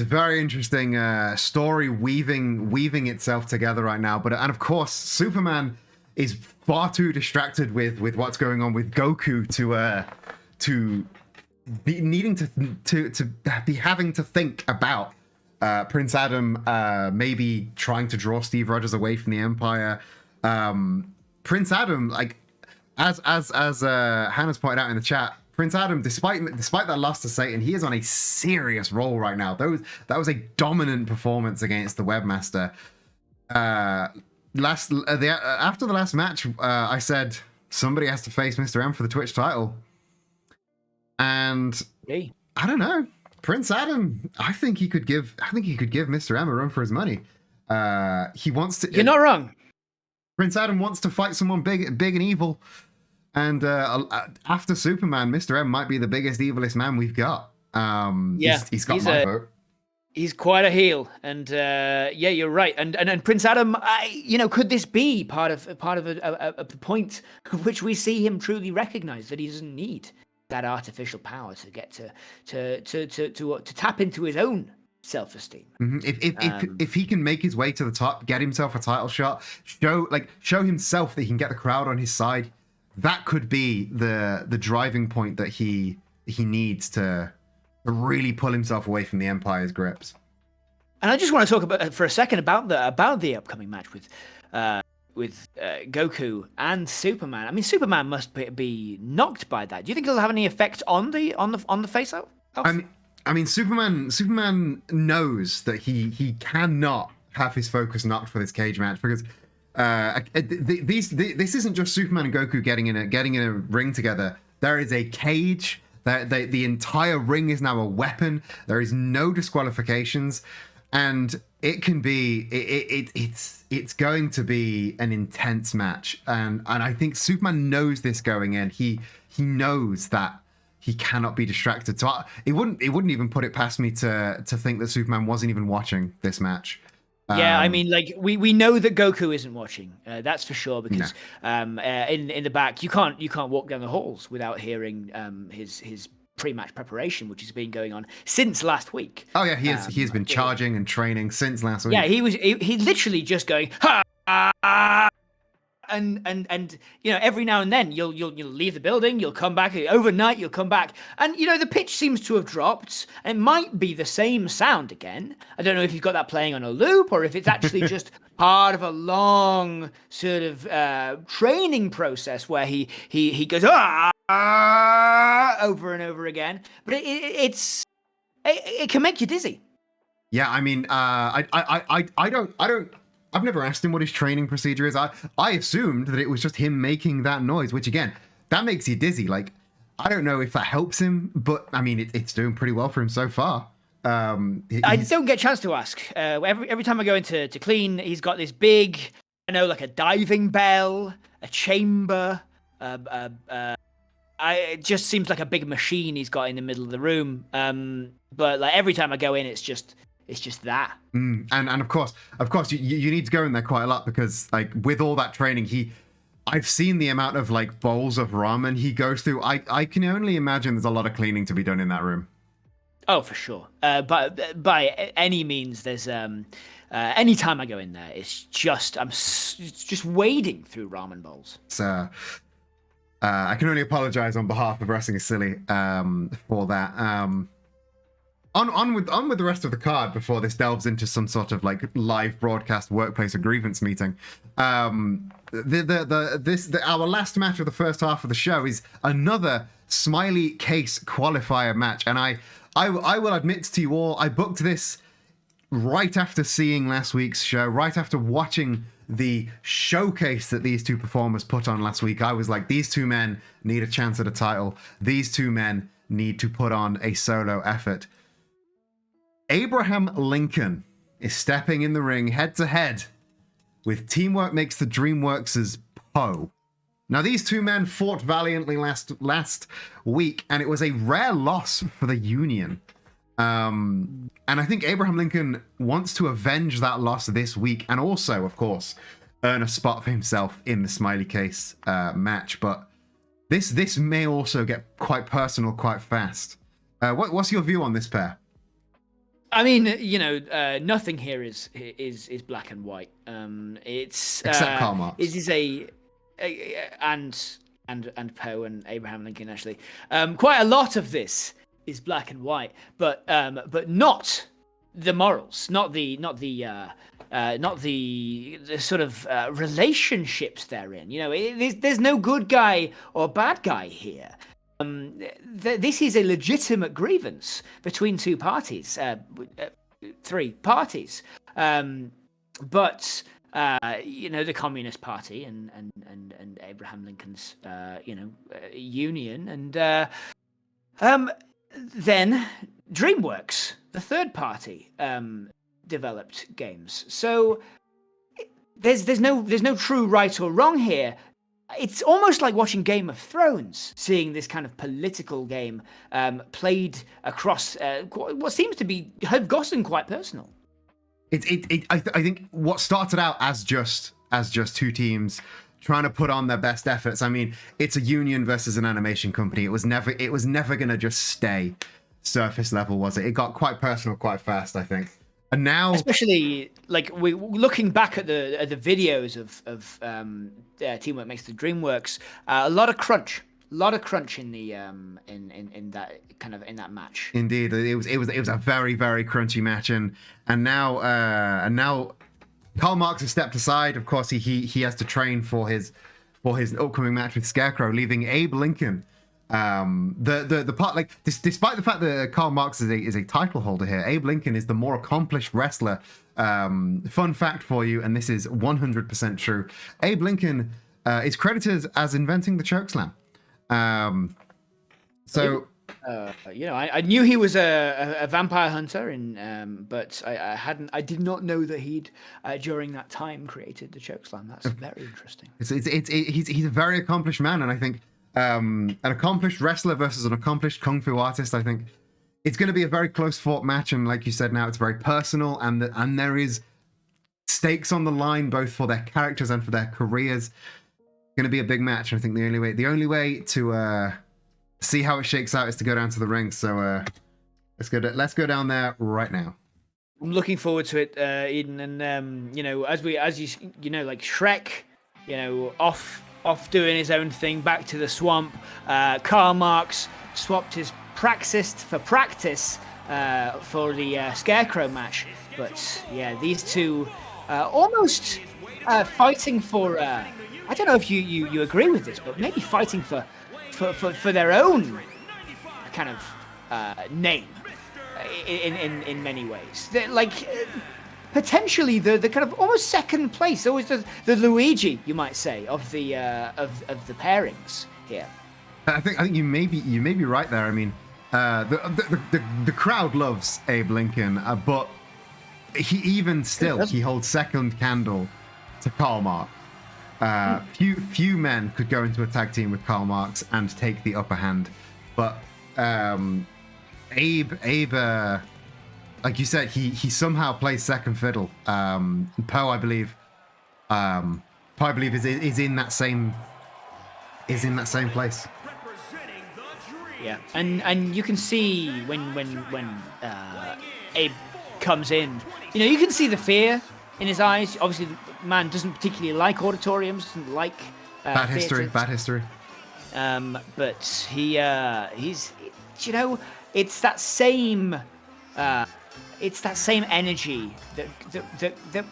B: story weaving itself together right now. And of course, Superman is far too distracted with what's going on with Goku to be needing to be having to think about Prince Adam maybe trying to draw Steve Rogers away from the Empire. Prince Adam, like as Hannah's pointed out in the chat, Prince Adam, despite that loss to Satan, he is on a serious roll right now. That was a dominant performance against the Webmaster. After the last match, I said somebody has to face Mr. M for the Twitch title, and
C: Hey.
B: I don't know, Prince Adam. I think he could give Mr. M a run for his money. He wants to.
C: You're not wrong.
B: Prince Adam wants to fight someone big and evil, and after Superman, Mr. M might be the biggest, evilest man we've got. He's got my vote.
C: He's quite a heel, and you're right. And Prince Adam, could this be part of the point at which we see him truly recognize that he doesn't need that artificial power to get to tap into his own self-esteem.
B: Mm-hmm. If he can make his way to the top, get himself a title shot, show himself that he can get the crowd on his side, that could be the driving point that he needs to really pull himself away from the Empire's grips.
C: And I just want to talk for a second about the upcoming match with Goku and Superman. I mean, Superman must be knocked by that. Do you think it'll have any effect on the face-off?
B: I mean, Superman knows that he cannot have his focus knocked for this cage match, because this isn't just Superman and Goku getting in a ring together. There is a cage. The entire ring is now a weapon. There is no disqualifications, and it can be it's going to be an intense match. And I think Superman knows this going in. He knows that he cannot be distracted. So it wouldn't even put it past me to think that Superman wasn't even watching this match.
C: Yeah, I mean, like we know that Goku isn't watching. That's for sure, because in the back you can't walk down the halls without hearing his pre-match preparation, which has been going on since last week.
B: Oh yeah, he has been charging and training since last week.
C: Yeah, he literally just going ha. And every now and then you'll leave the building, you'll come back overnight, you'll come back, and the pitch seems to have dropped. It might be the same sound again. I don't know if you've got that playing on a loop or if it's actually just part of a long sort of training process where he goes over and over again. But it can make you dizzy.
B: Yeah, I mean, I've never asked him what his training procedure is. I assumed that it was just him making that noise, which again, that makes you dizzy. Like, I don't know if that helps him, but I mean, it's doing pretty well for him so far.
C: I don't get a chance to ask. Every time I go into clean, he's got this big, like a diving bell, a chamber. It just seems like a big machine he's got in the middle of the room. But like every time I go in, it's just that.
B: And of course, you need to go in there quite a lot because like with all that training, I've seen the amount of like bowls of ramen he goes through. I can only imagine there's a lot of cleaning to be done in that room.
C: Oh, for sure. But by any means, there's any time I go in there, it's just it's just wading through ramen bowls.
B: So I can only apologize on behalf of Wrestling is Silly for that. On with the rest of the card before this delves into some sort of like live broadcast workplace or grievance meeting. Our last match of the first half of the show is another Smiley Case qualifier match, and I will admit to you all, I booked this right after seeing last week's show, right after watching the showcase that these two performers put on last week. I was like, these two men need a chance at a title. These two men need to put on a solo effort. Abraham Lincoln is stepping in the ring head to head with Teamwork Makes the Dream Works' Poe. Now, these two men fought valiantly last week, and it was a rare loss for the Union. And I think Abraham Lincoln wants to avenge that loss this week, and also, of course, earn a spot for himself in the Smiley Case match. But this may also get quite personal quite fast. What's your view on this pair?
C: I mean, nothing here is black and white. It's
B: except Karl Marx.
C: It is and Poe and Abraham Lincoln actually. Quite a lot of this is black and white, but not the morals, not the sort of relationships they're in. There's no good guy or bad guy here. This is a legitimate grievance between two parties, three parties, but the Communist Party and Abraham Lincoln's Union, and then DreamWorks, the third party, developed games. So there's no true right or wrong here. It's almost like watching Game of Thrones, seeing this kind of political game played across what seems to have gotten quite personal.
B: I think what started out as just two teams trying to put on their best efforts. I mean, it's a union versus an animation company. It was never going to just stay surface level, was it? It got quite personal quite fast, I think. And now, especially
C: like we looking back at the videos of Teamwork Makes the Dream Works, a lot of crunch in the in that match.
B: Indeed, it was a very, very crunchy match, and now Karl Marx has stepped aside. Of course, he has to train for his upcoming match with Scarecrow, leaving Abe Lincoln. The part, like, despite the fact that Karl Marx is a title holder here, Abe Lincoln is the more accomplished wrestler. Fun fact for you, and this is 100% true. Abe Lincoln is credited as inventing the chokeslam. I
C: knew he was a vampire hunter, but I did not know that he'd during that time created the chokeslam. That's very interesting.
B: He's a very accomplished man, and I think an accomplished wrestler versus an accomplished kung fu artist, I think it's going to be a very close fought match. And like you said, now it's very personal, and there is stakes on the line both for their characters and for their careers. It's going to be a big match. And I think the only way to see how it shakes out is to go down to the ring. So let's go down there right now.
C: I'm looking forward to it, Eden, and as you like Shrek, off doing his own thing, back to the swamp. Karl Marx swapped his Praxis for practice for the Scarecrow match. But yeah, these two almost fighting for. I don't know if you agree with this, but maybe fighting for for their own kind of name in many ways. Potentially the kind of almost second place, always the Luigi, you might say, of the pairings here.
B: I think you may be right there. I mean, the crowd loves Abe Lincoln, but he holds second candle to Karl Marx. Few men could go into a tag team with Karl Marx and take the upper hand, but Abe, like you said, he somehow plays second fiddle. Poe, I believe, is in that same place.
C: Yeah, and you can see when Abe comes in, you can see the fear in his eyes. Obviously, the man doesn't particularly like auditoriums, doesn't like
B: bad history.
C: But he's it's that same energy that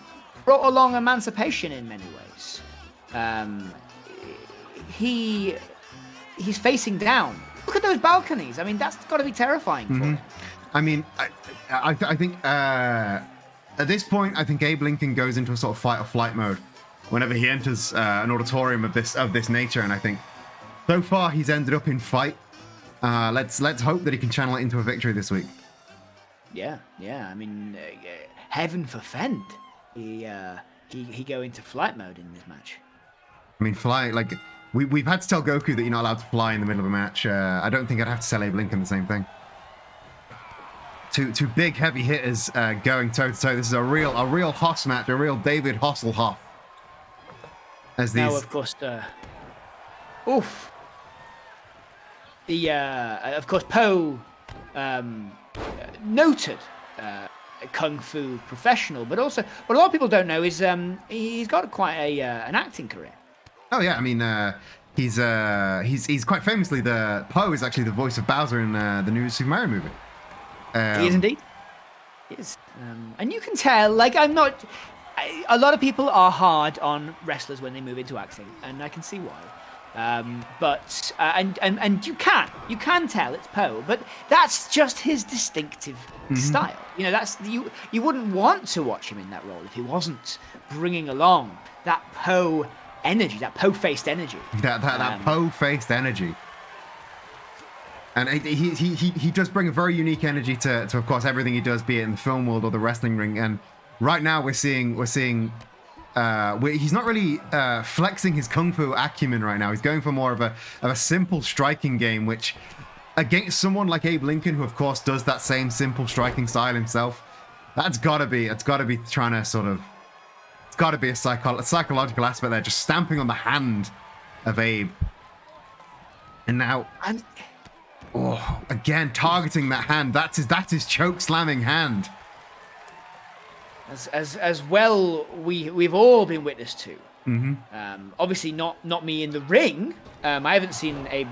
C: brought along emancipation in many ways. He's facing down. Look at those balconies. I mean, that's got to be terrifying for him.
B: I mean, I think at this point, I think Abe Lincoln goes into a sort of fight or flight mode whenever he enters an auditorium of this nature, and I think so far he's ended up in fight. Let's hope that he can channel it into a victory this week.
C: Yeah. I mean, heaven forfend he go into flight mode in this match.
B: I mean, fly, like we've had to tell Goku that you're not allowed to fly in the middle of a match. I don't think I'd have to tell Abe Lincoln the same thing. Two big heavy hitters going toe to toe. This is a real Hoss match, a real David Hasselhoff. As these.
C: Now, of course, of course, Poe, noted kung fu professional, but also what a lot of people don't know is he's got quite an acting career.
B: Oh yeah, I mean he's quite famously Poe is actually the voice of Bowser in the new Super Mario movie.
C: He is indeed. He is, and you can tell. Like a lot of people are hard on wrestlers when they move into acting, and I can see why. But you can tell it's Poe, but that's just his distinctive style. That's you wouldn't want to watch him in that role if he wasn't bringing along that Poe energy, that Poe-faced energy.
B: That Poe-faced energy. And he does bring a very unique energy to of course everything he does, be it in the film world or the wrestling ring. And right now we're seeing he's not really flexing his kung fu acumen right now. He's going for more of a simple striking game, which against someone like Abe Lincoln, who of course does that same simple striking style himself, it's got to be trying to sort of, it's got to be a psychological aspect there, just stamping on the hand of Abe. And now, again targeting that hand. That's his choke slamming hand.
C: As well, we've all been witness to. Obviously, not me in the ring. I haven't seen Abe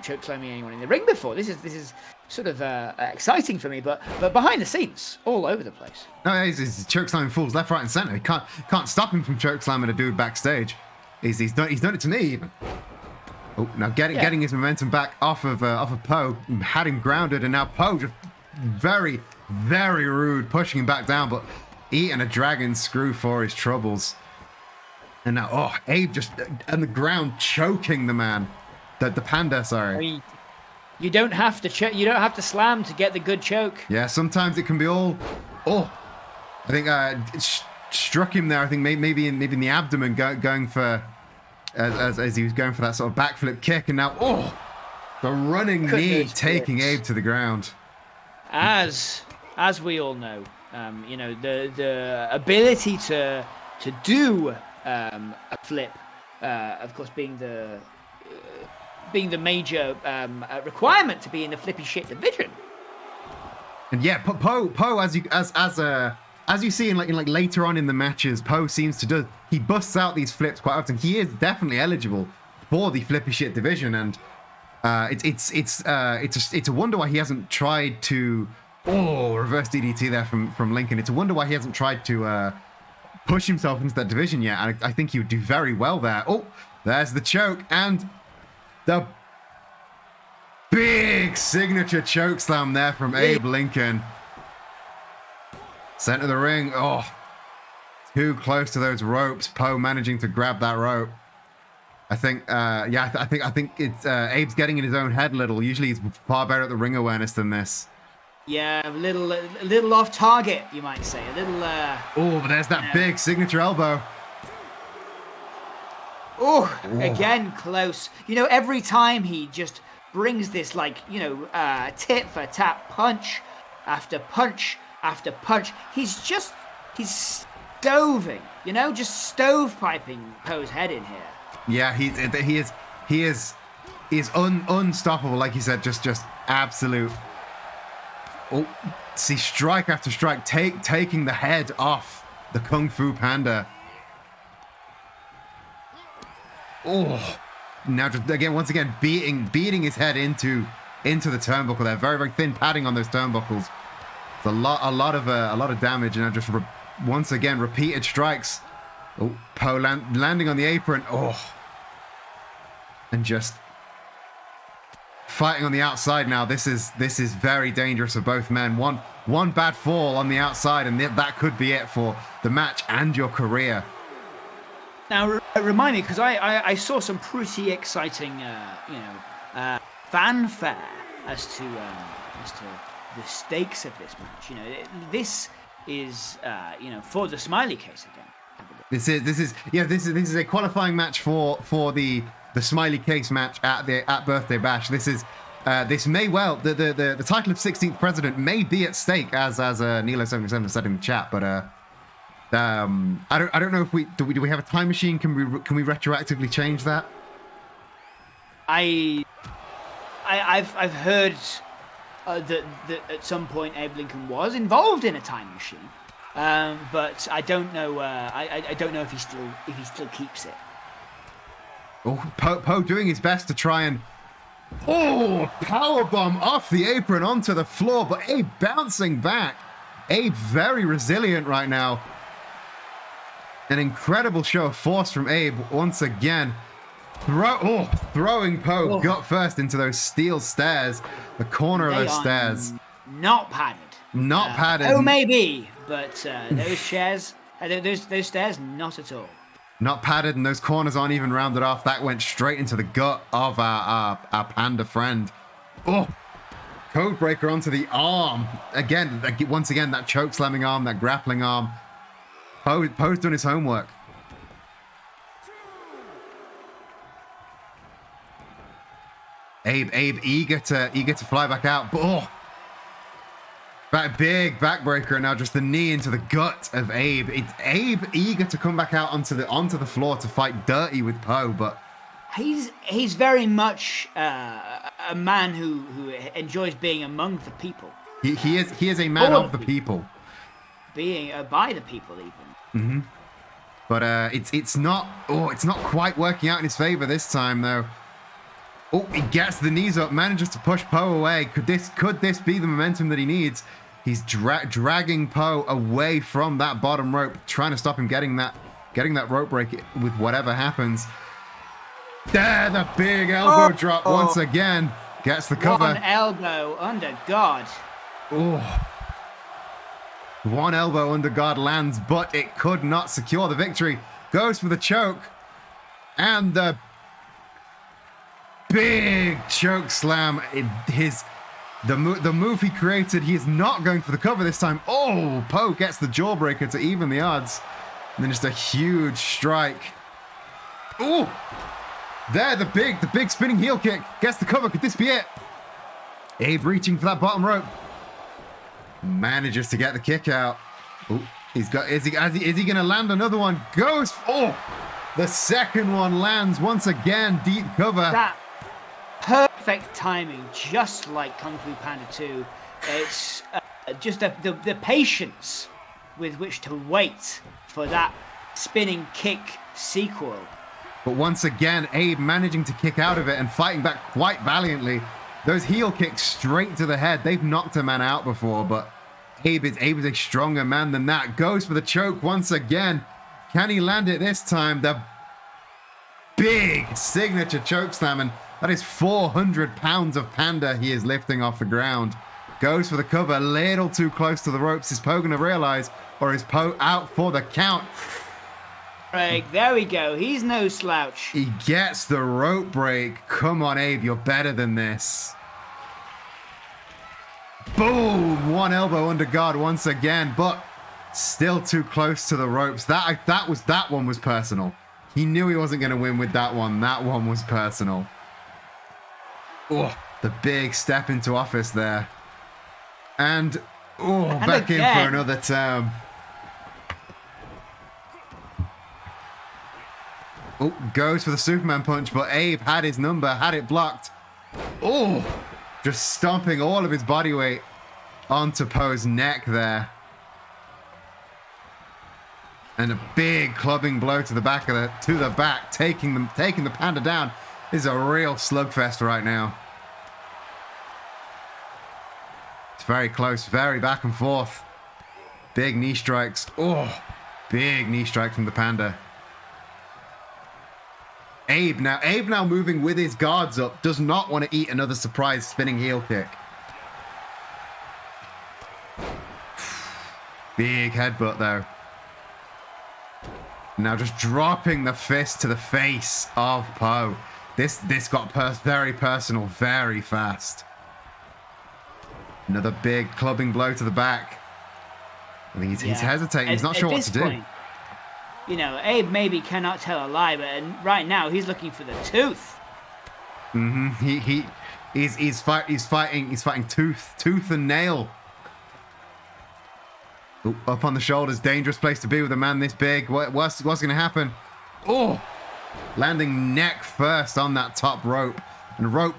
C: choke slamming anyone in the ring before. This is sort of exciting for me, but behind the scenes, all over the place.
B: No, he's choke slamming fools left, right, and center. He can't stop him from choke slamming a dude backstage. He's done it to me even. Oh, now getting his momentum back off of Poe, had him grounded, and now Poe just very, very rude, pushing him back down, but eating a dragon screw for his troubles. And now, Abe just on the ground choking the man, the panda. Sorry.
C: I mean, you don't have to you don't have to slam to get the good choke.
B: Yeah, sometimes it can be all. I think it struck him there. I think maybe in the abdomen, going for as he was going for that sort of backflip kick, and now the running knee taking Abe to the ground.
C: As we all know, the ability to do a flip, of course, being the major requirement to be in the flippy shit division.
B: And yeah, Poe, as you see in later on in the matches, Poe seems to do. He busts out these flips quite often. He is definitely eligible for the flippy shit division, and it's a wonder why he hasn't tried to. Reverse DDT there from Lincoln. It's a wonder why he hasn't tried to push himself into that division yet. I think he would do very well there. There's the choke and the Big signature chokeslam there from Abe Lincoln. Center of the ring. Oh, too close to those ropes. Poe managing to grab that rope. I think, yeah, I think it's Abe's getting in his own head a little. Usually he's far better at the ring awareness than this.
C: Yeah, a little off target, you might say. A little.
B: Oh, but there's that big signature elbow.
C: Oh, again close. You know, every time he just brings this, like, you know, tit for tat punch after punch after punch. He's stoving, you know, just stovepiping Poe's head in here.
B: Yeah, he is unstoppable, like you said, just absolute. Oh, see, strike after strike, taking the head off the Kung Fu Panda. Oh, now just again, once again, beating his head into the turnbuckle there. Very, very thin padding on those turnbuckles. It's a lot of damage, and now just once again repeated strikes. Oh, Poe landing on the apron. Oh, and just fighting on the outside now. This is very dangerous for both men. One bad fall on the outside, and that could be it for the match and your career.
C: Now, remind me, because I saw some pretty exciting, fanfare as to the stakes of this match. You know, this is for the Smiley case again.
B: This is a qualifying match for the Smiley case match at Birthday Bash. This may well the title of 16th president may be at stake, as Nilo77 said in the chat, but I don't know if do we have a time machine? Can we retroactively change that?
C: I've heard that at some point Abe Lincoln was involved in a time machine, but I don't know. I don't know if he still keeps it.
B: Oh, Poe doing his best to try and powerbomb off the apron onto the floor, but Abe bouncing back. Abe very resilient right now. An incredible show of force from Abe once again. Throwing Poe gut first into those steel stairs, the corner of those stairs.
C: Not padded.
B: Not padded.
C: Oh, maybe, but those chairs, those stairs, not at all.
B: Not padded, and those corners aren't even rounded off. That went straight into the gut of our panda friend. Oh, codebreaker onto the arm. Again, once again, that choke slamming arm, that grappling arm. Poe's doing his homework. Abe eager to fly back out. But that big backbreaker, and now just the knee into the gut of Abe. It's Abe eager to come back out onto the floor to fight dirty with Poe, but
C: he's very much a man who enjoys being among the people.
B: He is a man of the people.
C: Being by the people, even.
B: Mm-hmm. But it's not quite working out in his favor this time, though. Oh, he gets the knees up, manages to push Poe away. Could this be the momentum that he needs? He's dragging Poe away from that bottom rope, trying to stop him getting that rope break with whatever happens. There, the big elbow drop once again. Gets the cover.
C: One elbow under guard.
B: Oh. One elbow under guard lands, but it could not secure the victory. Goes for the choke. And the big choke slam. The move he created, he is not going for the cover this time. Oh, Poe gets the jawbreaker to even the odds. And then just a huge strike. Oh, there, the big spinning heel kick. Gets the cover. Could this be it? Abe reaching for that bottom rope. Manages to get the kick out. Oh, is he going to land another one? Goes. Oh, the second one lands once again. Deep cover.
C: That perfect timing, just like Kung Fu Panda 2. It's just the patience with which to wait for that spinning kick sequel.
B: But once again, Abe managing to kick out of it and fighting back quite valiantly. Those heel kicks straight to the head. They've knocked a man out before, but Abe is a stronger man than that. Goes for the choke once again. Can he land it this time? The big signature choke slam, and That is 400 pounds of Panda he is lifting off the ground. Goes for the cover, a little too close to the ropes. Is Poe going to realize, or is Poe out for the count?
C: Break. There we go. He's no slouch.
B: He gets the rope break. Come on, Abe, you're better than this. Boom! One elbow under guard once again, but still too close to the ropes. That one was personal. He knew he wasn't going to win with that one. That one was personal. Oh, the big step into office there. And back in for another term. Oh, goes for the Superman punch, but Abe had his number, had it blocked. Oh, just stomping all of his body weight onto Poe's neck there. And a big clubbing blow to the back taking the Panda down. This is a real slugfest right now. It's very close, very back and forth. Big knee strikes. Oh, big knee strike from the Panda. Abe now moving with his guards up, does not want to eat another surprise spinning heel kick. Big headbutt though. Now just dropping the fist to the face of Poe. This got very personal very fast. Another big clubbing blow to the back. I think he's hesitating. He's not sure what to do.
C: You know, Abe maybe cannot tell a lie, but right now he's looking for the tooth.
B: He's fighting tooth and nail. Ooh, up on the shoulders, dangerous place to be with a man this big. What's going to happen? Oh, landing neck first on that top rope, and rope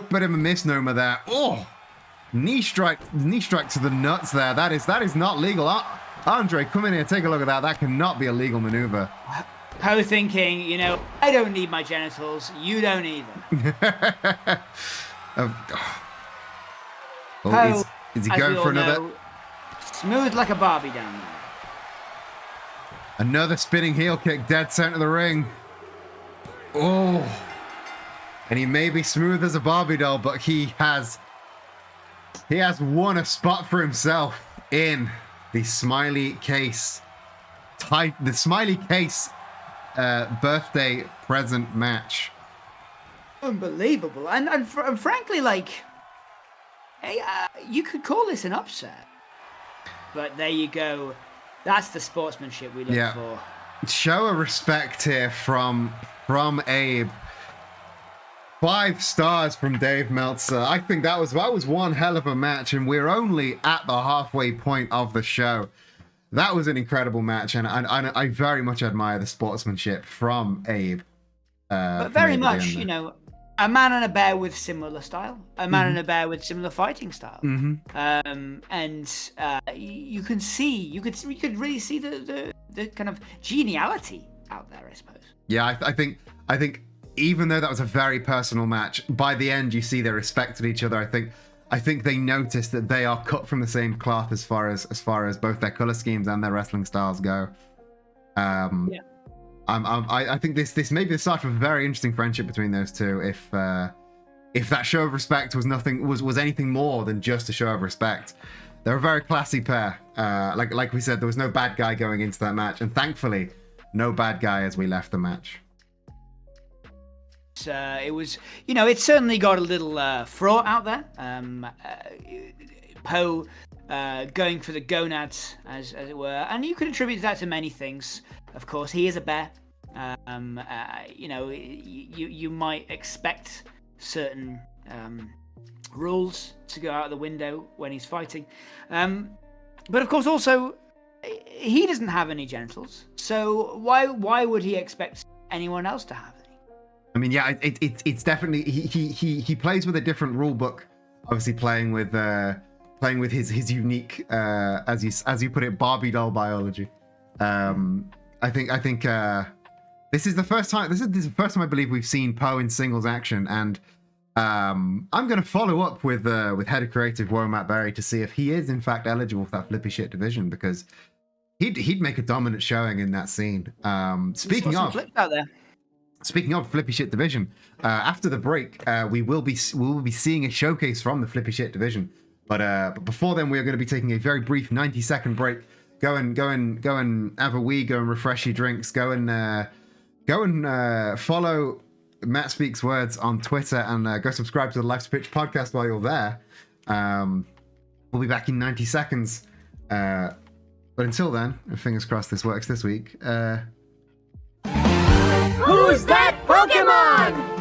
B: bit of a misnomer there. Oh, knee strike to the nuts there. That is not legal. Andre, come in here, take a look at that. That cannot be a legal maneuver.
C: Poe thinking, you know, I don't need my genitals. You don't either. Poe,
B: is he going for another?
C: Smooth like a Barbie down there.
B: Another spinning heel kick dead center of the ring. Oh. And he may be smooth as a Barbie doll, but he has won a spot for himself in the Smiley Case birthday present match.
C: Unbelievable. And frankly, like, hey, you could call this an upset. But there you go. That's the sportsmanship we look for.
B: Show a respect here from Abe. 5 stars from Dave Meltzer. I think that was one hell of a match, and we're only at the halfway point of the show. That was an incredible match, and I very much admire the sportsmanship from Abe.
C: But very much, you know, a man and a bear with similar style, a man and a bear with similar fighting style, and you could really see the kind of geniality out there, I suppose.
B: Yeah, I think even though that was a very personal match, by the end you see they respected each other. I think they noticed that they are cut from the same cloth as far as both their color schemes and their wrestling styles go. I think this may be the start of a very interesting friendship between those two. If that show of respect was anything more than just a show of respect. They're a very classy pair. Like we said, there was no bad guy going into that match, and thankfully, no bad guy as we left the match.
C: It was, you know, it certainly got a little fraught out there. Poe going for the gonads, as it were, and you could attribute that to many things. Of course, he is a bear. You know, you might expect certain rules to go out the window when he's fighting, but of course, also he doesn't have any genitals. So why would he expect anyone else to have any?
B: I mean, yeah, it's definitely he plays with a different rule book. Obviously, playing with his unique, as you put it, Barbie doll biology. I think this is the first time. This is the first time I believe we've seen Poe in singles action, and I'm going to follow up with head of creative Warren Matt Berry to see if he is in fact eligible for that flippy shit division, because he'd make a dominant showing in that scene. Speaking of,
C: flips out there.
B: Speaking of Flippy Shit Division, after the break, we will be seeing a showcase from the Flippy Shit Division. But before then, we are going to be taking a very brief 90-second break. Go and have a wee, go and refresh your drinks, go and follow Matt Speaks Words on Twitter, and go subscribe to the Life's Pitch podcast while you're there. We'll be back in 90 seconds. But until then, and fingers crossed this works this week.
E: Who's that Pokemon?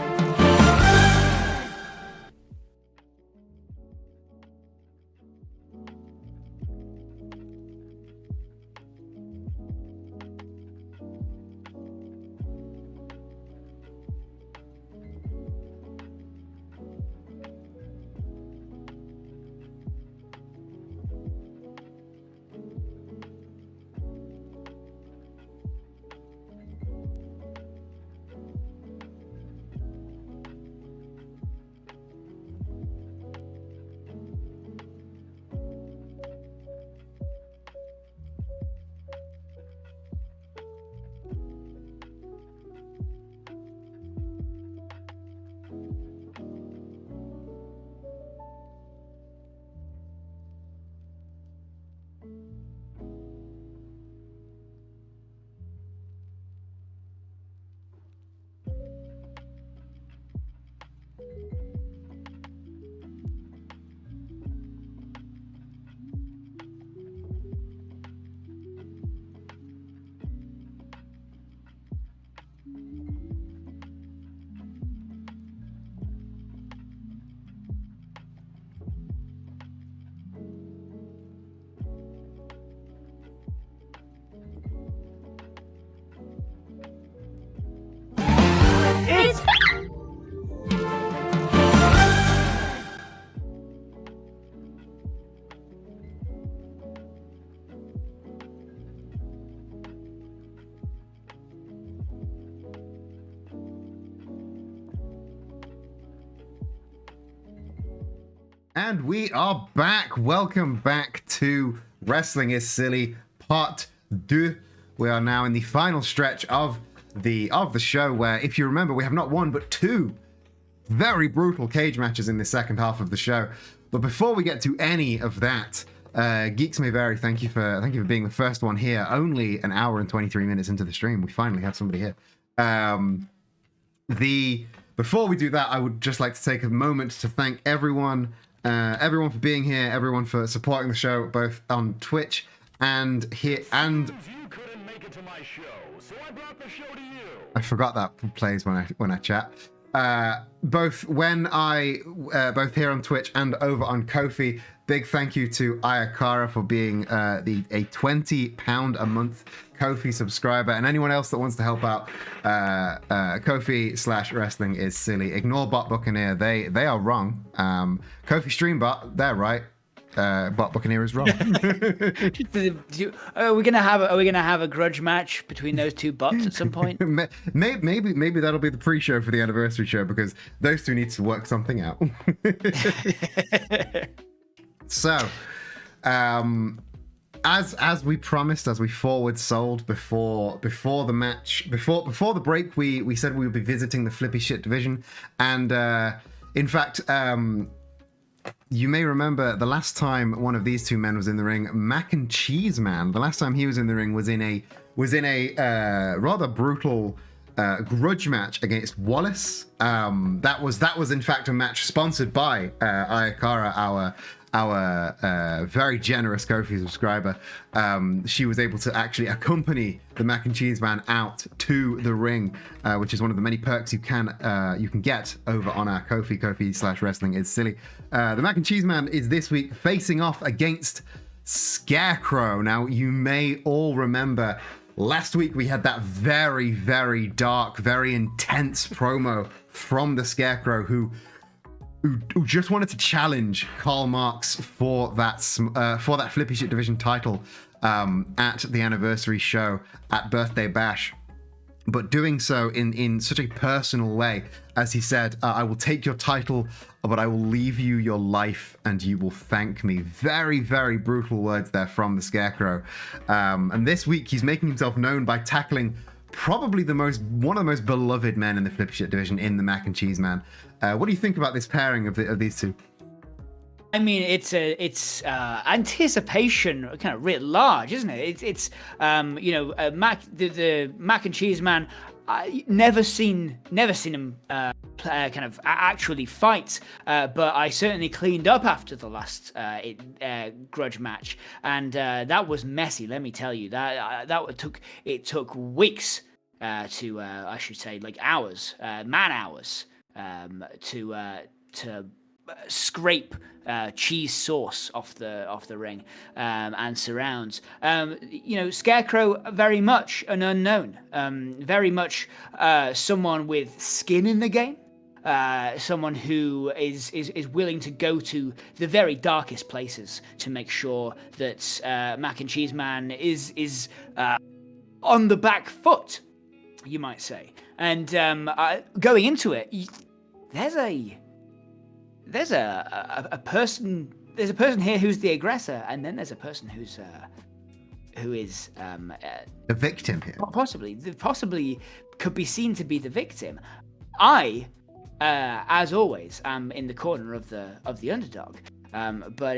B: And we are back. Welcome back to Wrestling is Silly Part 2. We are now in the final stretch of the show, where, if you remember, we have not one but two very brutal cage matches in the second half of the show. But before we get to any of that, Geeks May Vary, thank you for being the first one here. Only an hour and 23 minutes into the stream, we finally have somebody here. Before we do that, I would just like to take a moment to thank everyone for being here, everyone for supporting the show, both on Twitch and here. And
D: You couldn't make it to my show, so I brought the show to you.
B: I forgot that plays when I chat. Both here on Twitch and over on Ko-fi. Big thank you to Ayakara for being a £20 a month Ko-fi subscriber, and anyone else that wants to help out. Ko-fi/wrestling is silly. Ignore Bot Buccaneer. They are wrong. Ko-fi Streambot, they're right. Bot Buccaneer is wrong.
C: Are we gonna have a grudge match between those two bots at some point?
B: Maybe that'll be the pre-show for the anniversary show, because those two need to work something out. So, as we promised, as we forward sold before the match, before the break, we said we would be visiting the Flippy Shit Division, and in fact, you may remember the last time one of these two men was in the ring, Mac and Cheese Man. The last time he was in the ring was in a rather brutal grudge match against Wallace. That was in fact a match sponsored by Ayakara, our very generous Ko-fi subscriber. She was able to actually accompany the Mac and Cheese Man out to the ring, which is one of the many perks you can get over on our Ko-fi/wrestling is silly. The Mac and Cheese Man is this week facing off against Scarecrow. Now, you may all remember last week we had that very, very dark, very intense promo from the Scarecrow, who just wanted to challenge Karl Marx for that Flippy Shit Division title at the anniversary show at Birthday Bash, but doing so in such a personal way, as he said, I will take your title, but I will leave you your life and you will thank me. Very, very brutal words there from the Scarecrow. And this week he's making himself known by tackling probably one of the most beloved men in the flip shit division in the Mac and Cheese Man. What do you think about this pairing of these two?
C: I mean, it's anticipation kind of writ large, isn't it? It's Mac the Mac and Cheese Man. I never seen him kind of actually fight, but I certainly cleaned up after the last grudge match, and that was messy. Let me tell you, that took weeks to I should say like hours, man hours, to scrape cheese sauce off the ring and surrounds. Scarecrow, very much an unknown, very much someone with skin in the game, someone who is willing to go to the very darkest places to make sure that Mac and Cheese Man is on the back foot, you might say. And going into it, there's a person here who's the aggressor, and then there's a person who is
B: The victim here.
C: possibly could be seen to be the victim. I, as always, am in the corner of the underdog, but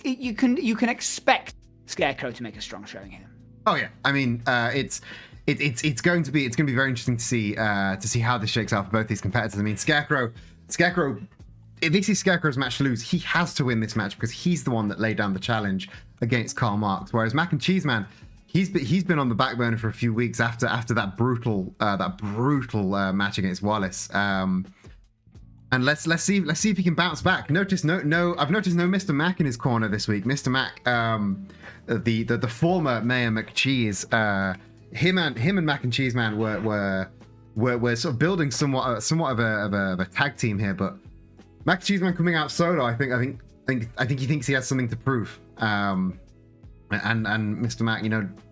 C: you can expect Scarecrow to make a strong showing here.
B: Oh yeah, I mean, it's going to be very interesting to see how this shakes out for both these competitors. I mean, Scarecrow, if this is Scarecrow's match to lose, he has to win this match because he's the one that laid down the challenge against Karl Marx. Whereas Mac and Cheese Man, he's been on the back burner for a few weeks after that brutal match against Wallace. And let's see if he can bounce back. I've noticed no Mr. Mac in his corner this week. Mr. Mac, the former Mayor McCheese. Him and Mac and Cheese Man were sort of building somewhat of a tag team here, but Mac and Cheese Man coming out solo, I think he thinks he has something to prove. And Mr. Mac,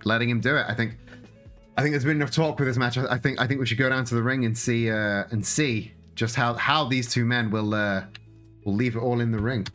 B: letting him do it. I think there's been enough talk with this match. I think we should go down to the ring and see just how these two men will leave it all in the ring.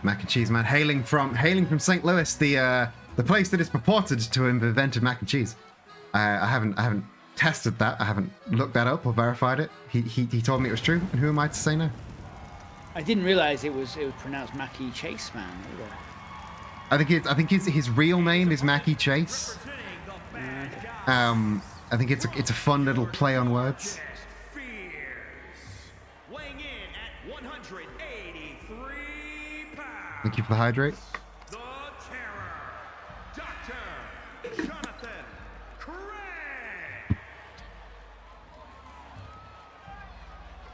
B: Mac and Cheese Man, hailing from St. Louis, the place that is purported to have invented mac and cheese. I haven't tested that. I haven't looked that up or verified it. He told me it was true, and who am I to say no?
C: I didn't realize it was pronounced Mackie Chase Man either.
B: I think his real name is Mackie Chase. I think it's a fun little play on words. Thank you for the hydrate.
D: The Terror, Dr. Jonathan Craig.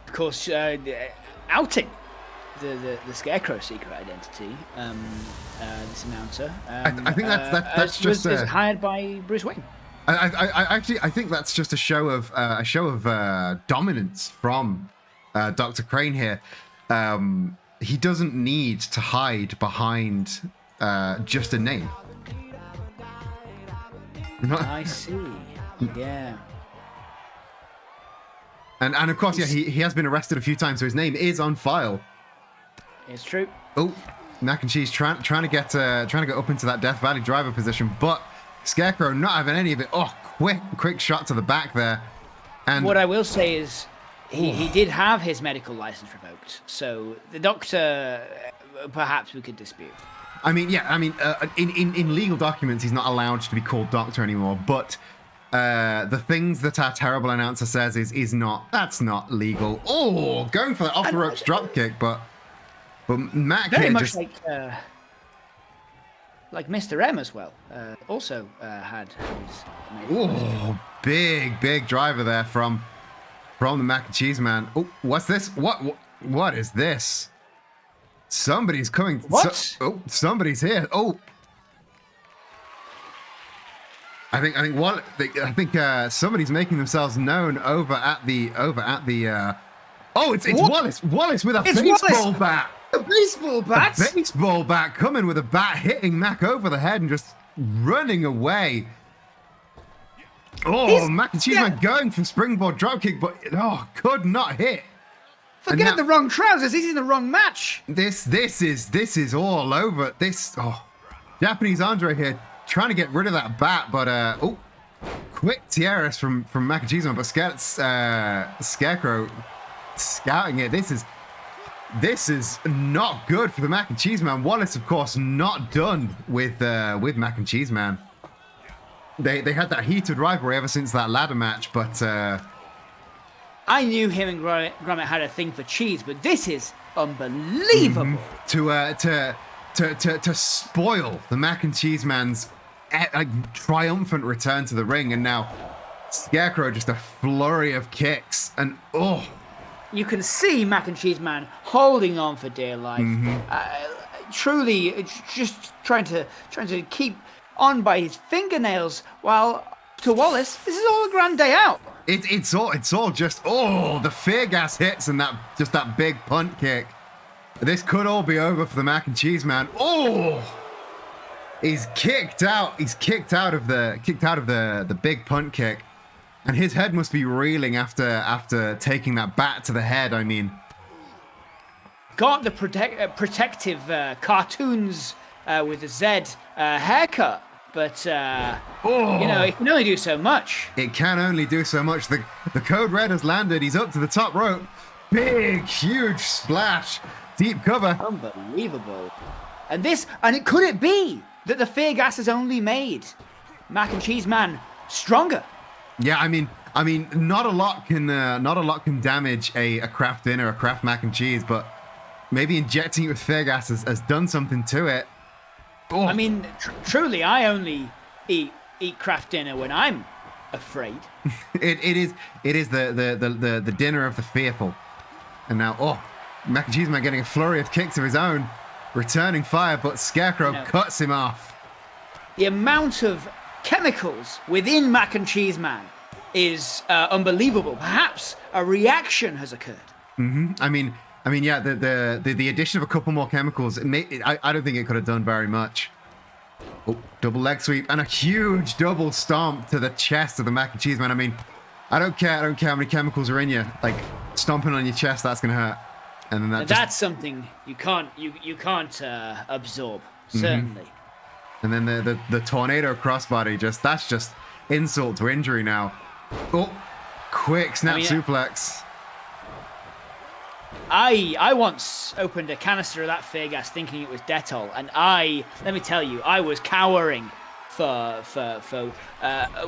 C: Of course, outing the Scarecrow secret identity. This announcer.
B: I think that's just
C: was hired by Bruce Wayne.
B: I think that's just a show of dominance from Dr. Crane here. He doesn't need to hide behind just a name.
C: I see. Yeah.
B: And of course, yeah, he has been arrested a few times, so his name is on file.
C: It's true.
B: Oh, Mac and Cheese trying to get up into that Death Valley driver position, but Scarecrow not having any of it. Oh, quick shot to the back there. And
C: what I will say is, he did have his medical license revoked, so the doctor, perhaps we could dispute.
B: I mean, in legal documents, he's not allowed to be called doctor anymore. But the things that our terrible announcer says that's not legal. Oh, going for the off the ropes drop kick, but Mac
C: very
B: here
C: much
B: just
C: like Mr. M as well. Also had his.
B: Big driver there from the Mac and Cheese Man. Oh, what's this? What? What is this? Somebody's coming.
C: What?
B: Somebody's here. Oh. I think somebody's making themselves known over at the oh, it's
C: What?
B: Wallace. Wallace with a
C: It's
B: baseball
C: Wallace.
B: bat.
C: A baseball bat?
B: A baseball bat coming with a bat, hitting Mac over the head and just running away. Oh, Mac and Cheese Man going for springboard dropkick, but could not hit.
C: Forget
B: now-
C: the wrong trousers. He's in the wrong match.
B: This is all over. Japanese Andre here trying to get rid of that bat, but quick tiaras from Mac and Cheese Man, but Scarecrow scouting it. This is not good for the Mac and Cheese Man. Wallace, of course, not done with Mac and Cheese Man. They had that heated rivalry ever since that ladder match, but
C: I knew him and Gromit had a thing for cheese, but this is unbelievable.
B: to spoil the Mac and Cheese Man's triumphant return to the ring, and now Scarecrow just a flurry of kicks, and
C: You can see Mac and Cheese Man holding on for dear life. Truly, it's just trying to keep on by his fingernails. While to Wallace, this is all a grand day out.
B: it's all just the fear gas hits and that big punt kick. This could all be over for the Mac and Cheese Man. He's kicked out. He's kicked out of the big punt kick. And his head must be reeling after taking that bat to the head. I mean,
C: Got the protective cartoons with a Z haircut, but it can only do so much.
B: it can only do so much. The Code Red has landed. He's up to the top rope. Big, huge splash. Deep cover.
C: Unbelievable. And could it be that the fear gas has only made Mac and Cheese Man stronger?
B: Yeah, I mean, not a lot can damage a Kraft dinner, a Kraft mac and cheese, but maybe injecting it with fear gas has done something to it.
C: I mean, truly, I only eat Kraft dinner when I'm afraid.
B: It is the dinner of the fearful. And now, Mac and Cheese Man getting a flurry of kicks of his own, returning fire, but Scarecrow cuts him off.
C: The amount of chemicals within Mac and Cheese Man is unbelievable. Perhaps a reaction has occurred.
B: I mean, yeah, the addition of a couple more chemicals, I don't think it could have done very much. Double leg sweep and a huge double stomp to the chest of the Mac and Cheese Man. I mean, I don't care how many chemicals are in you. Like, stomping on your chest, that's gonna hurt. And then
C: That's something you can't absorb, certainly.
B: And then the tornado crossbody, that's just insult to injury now. Quick snap suplex.
C: I once opened a canister of that fear gas thinking it was Dettol, and let me tell you, I was cowering for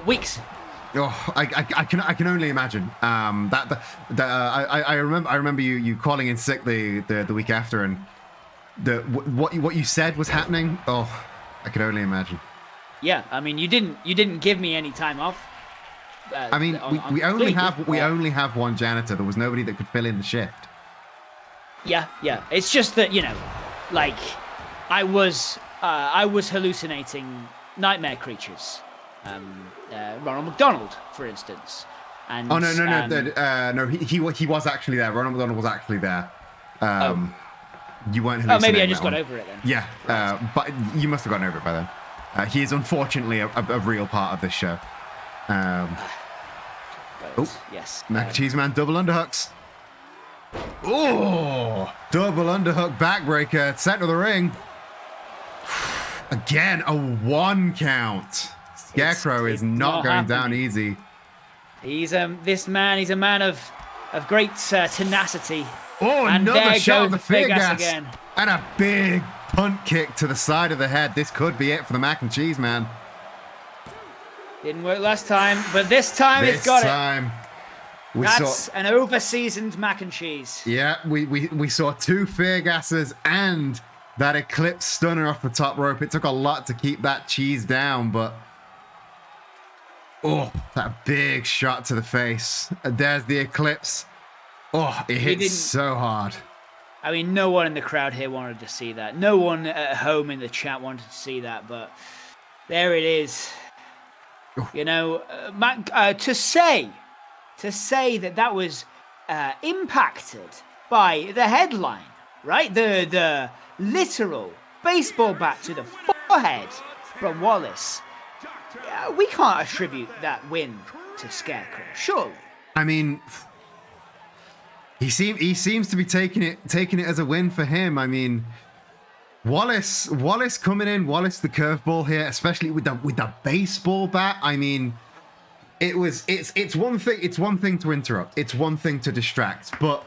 C: weeks.
B: I can only imagine. I remember you calling in sick the week after, and what you said was happening. I could only imagine.
C: Yeah, I mean, you didn't give me any time off.
B: We only have one janitor. There was nobody that could fill in the shift.
C: Yeah. It's just that I was hallucinating nightmare creatures. Ronald McDonald, for instance. And
B: no. He was actually there. Ronald McDonald was actually there. You weren't hallucinating.
C: Maybe I just got over it then.
B: Yeah, but you must have gotten over it by then. He is unfortunately a real part of this show.
C: Yes.
B: Mac and Cheese Man double underhooks. Double underhook backbreaker. Center of the ring. Again, a 1 count. Scarecrow is not going down easy.
C: He's he's a man of great tenacity.
B: And another shot of the fear gas
C: again.
B: And a big punt kick to the side of the head. This could be it for the Mac and Cheese Man.
C: Didn't work last time, but this time it's got it. That's an over-seasoned Mac and Cheese.
B: Yeah, we saw 2 fear gases and that Eclipse stunner off the top rope. It took a lot to keep that cheese down, but that big shot to the face. There's the Eclipse. Oh, it hits
C: didn't-
B: so hard.
C: I mean, no one in the crowd here wanted to see that. No one at home in the chat wanted to see that, but there it is. You know, to say that was impacted by the headline, right? The literal baseball bat to the forehead from Wallace. We can't attribute that win to Scarecrow, surely.
B: I mean, he seems to be taking it as a win for him. I mean, Wallace coming in, Wallace the curveball here, especially with the baseball bat. I mean, it's one thing to interrupt, it's one thing to distract, but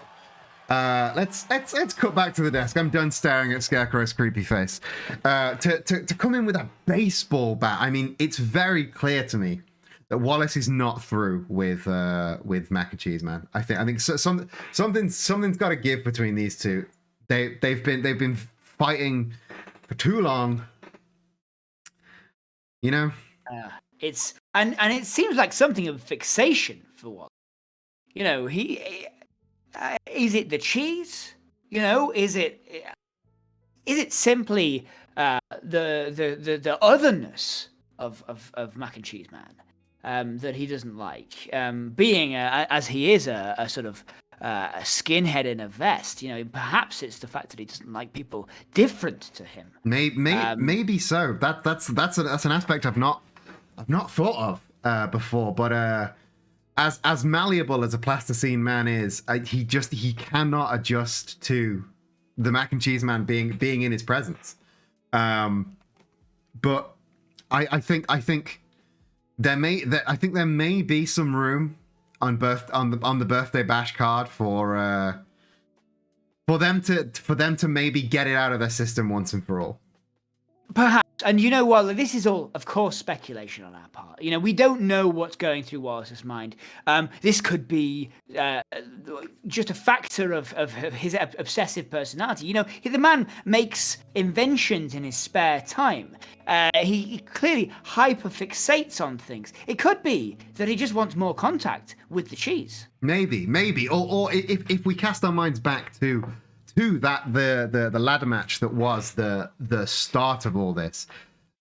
B: let's cut back to the desk. I'm done staring at Scarecrow's creepy face. To come in with a baseball bat, I mean, it's very clear to me that Wallace is not through with Mac and Cheese Man. I think something's got to give between these two. They've been fighting for too long. You know.
C: It's and it seems like something of a fixation for Wallace. You know, is it the cheese? You know, is it simply the otherness of Mac and Cheese Man that he doesn't like? Being as he is a sort of a skinhead in a vest, you know, perhaps it's the fact that he doesn't like people different to him.
B: Maybe so. That's an aspect I've not thought of before, but as malleable as a plasticine man is, he cannot adjust to the Mac and Cheese Man being in his presence. But I think there may be some room on the birthday bash card for them to maybe get it out of their system once and for all.
C: Perhaps. And you know what? This is all, of course, speculation on our part. You know, we don't know what's going through Wallace's mind. This could be just a factor of his obsessive personality. You know, the man makes inventions in his spare time. He clearly hyperfixates on things. It could be that he just wants more contact with the cheese.
B: Maybe. Or if we cast our minds back to that the ladder match that was the start of all this,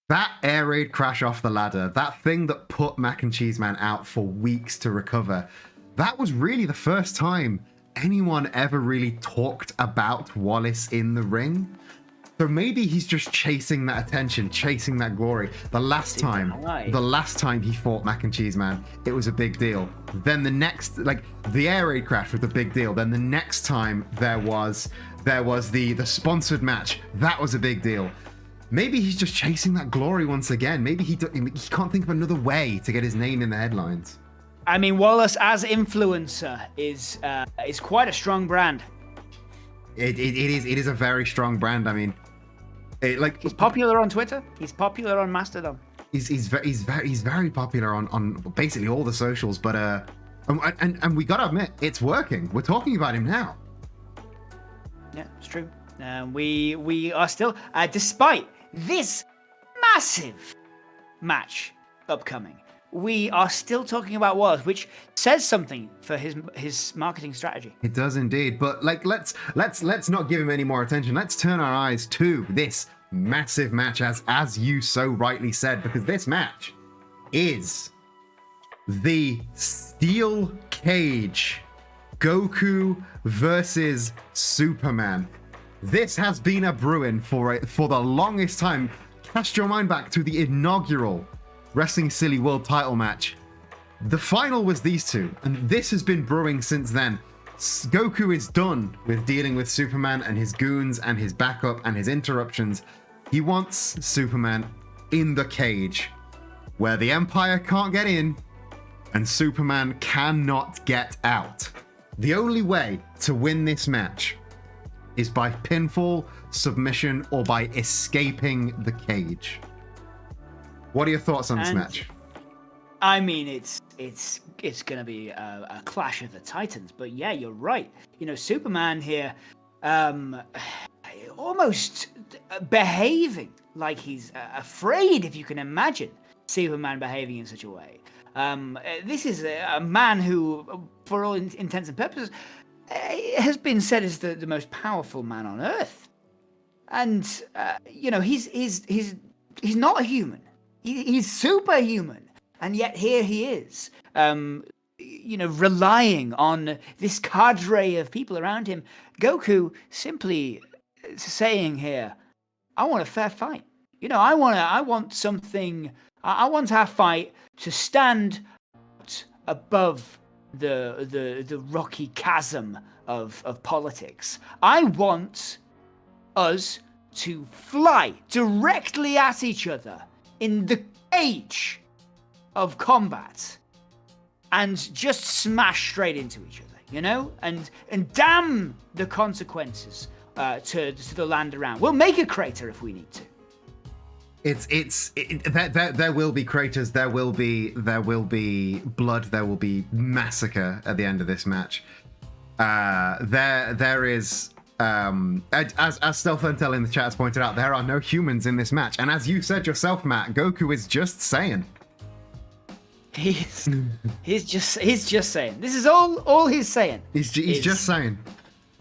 B: that air raid crash off the ladder, that thing that put Mac and Cheese Man out for weeks to recover, that was really the first time anyone ever really talked about Wallace in the ring. So maybe he's just chasing that attention, chasing that glory. The last time he fought Mac and Cheese Man, it was a big deal. Then the next, like, the air raid crash was a big deal. Then the next time there was the sponsored match, that was a big deal. Maybe he's just chasing that glory once again. Maybe he can't think of another way to get his name in the headlines.
C: I mean, Wallace as influencer is quite a strong brand.
B: It is a very strong brand. I mean,
C: he's popular on Twitter. He's popular on Mastodon.
B: He's very popular on basically all the socials. But and we gotta admit, it's working. We're talking about him now.
C: Yeah, it's true. We are still, despite this massive match upcoming, we are still talking about Wallace, which says something for his marketing strategy.
B: It does indeed. But like, let's not give him any more attention. Let's turn our eyes to this massive match, as you so rightly said, because this match is the Steel Cage Goku versus Superman. This has been a brewing for the longest time. Cast your mind back to the inaugural Wrestling Silly World title match. The final was these two, and this has been brewing since then. Goku is done with dealing with Superman and his goons and his backup and his interruptions. He wants Superman in the cage, where the Empire can't get in and Superman cannot get out. The only way to win this match is by pinfall, submission, or by escaping the cage. What are your thoughts on this match?
C: I mean, it's gonna be a clash of the titans, but yeah, you're right. You know, Superman here, almost behaving like he's afraid, if you can imagine Superman behaving in such a way. This is a man who, for all intents and purposes, has been said is the most powerful man on Earth, and he's not a human. He's superhuman, and yet here he is, relying on this cadre of people around him. Goku simply saying here, "I want a fair fight. I want something. I want our fight to stand above the rocky chasm of politics. I want us to fly directly at each other in the cage of combat and just smash straight into each other, and damn the consequences to the land around. We'll make a crater if we need to."
B: There will be craters, there will be blood, there will be massacre at the end of this match. There is as Stealth Intel in the chat has pointed out, there are no humans in this match, and as you said yourself, Matt, Goku is just Saiyan.
C: He's just saying. This is all he's saying.
B: He's just saying.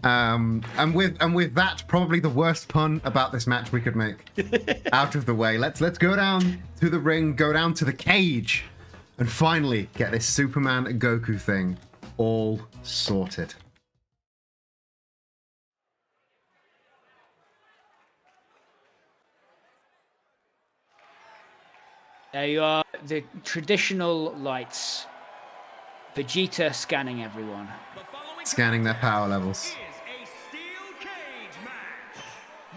B: And with that, probably the worst pun about this match we could make out of the way. Let's go down to the ring, go down to the cage, and finally get this Superman Goku thing all sorted.
C: There you are, the traditional lights. Vegeta scanning everyone.
B: Scanning their power levels.
D: Is a steel cage match.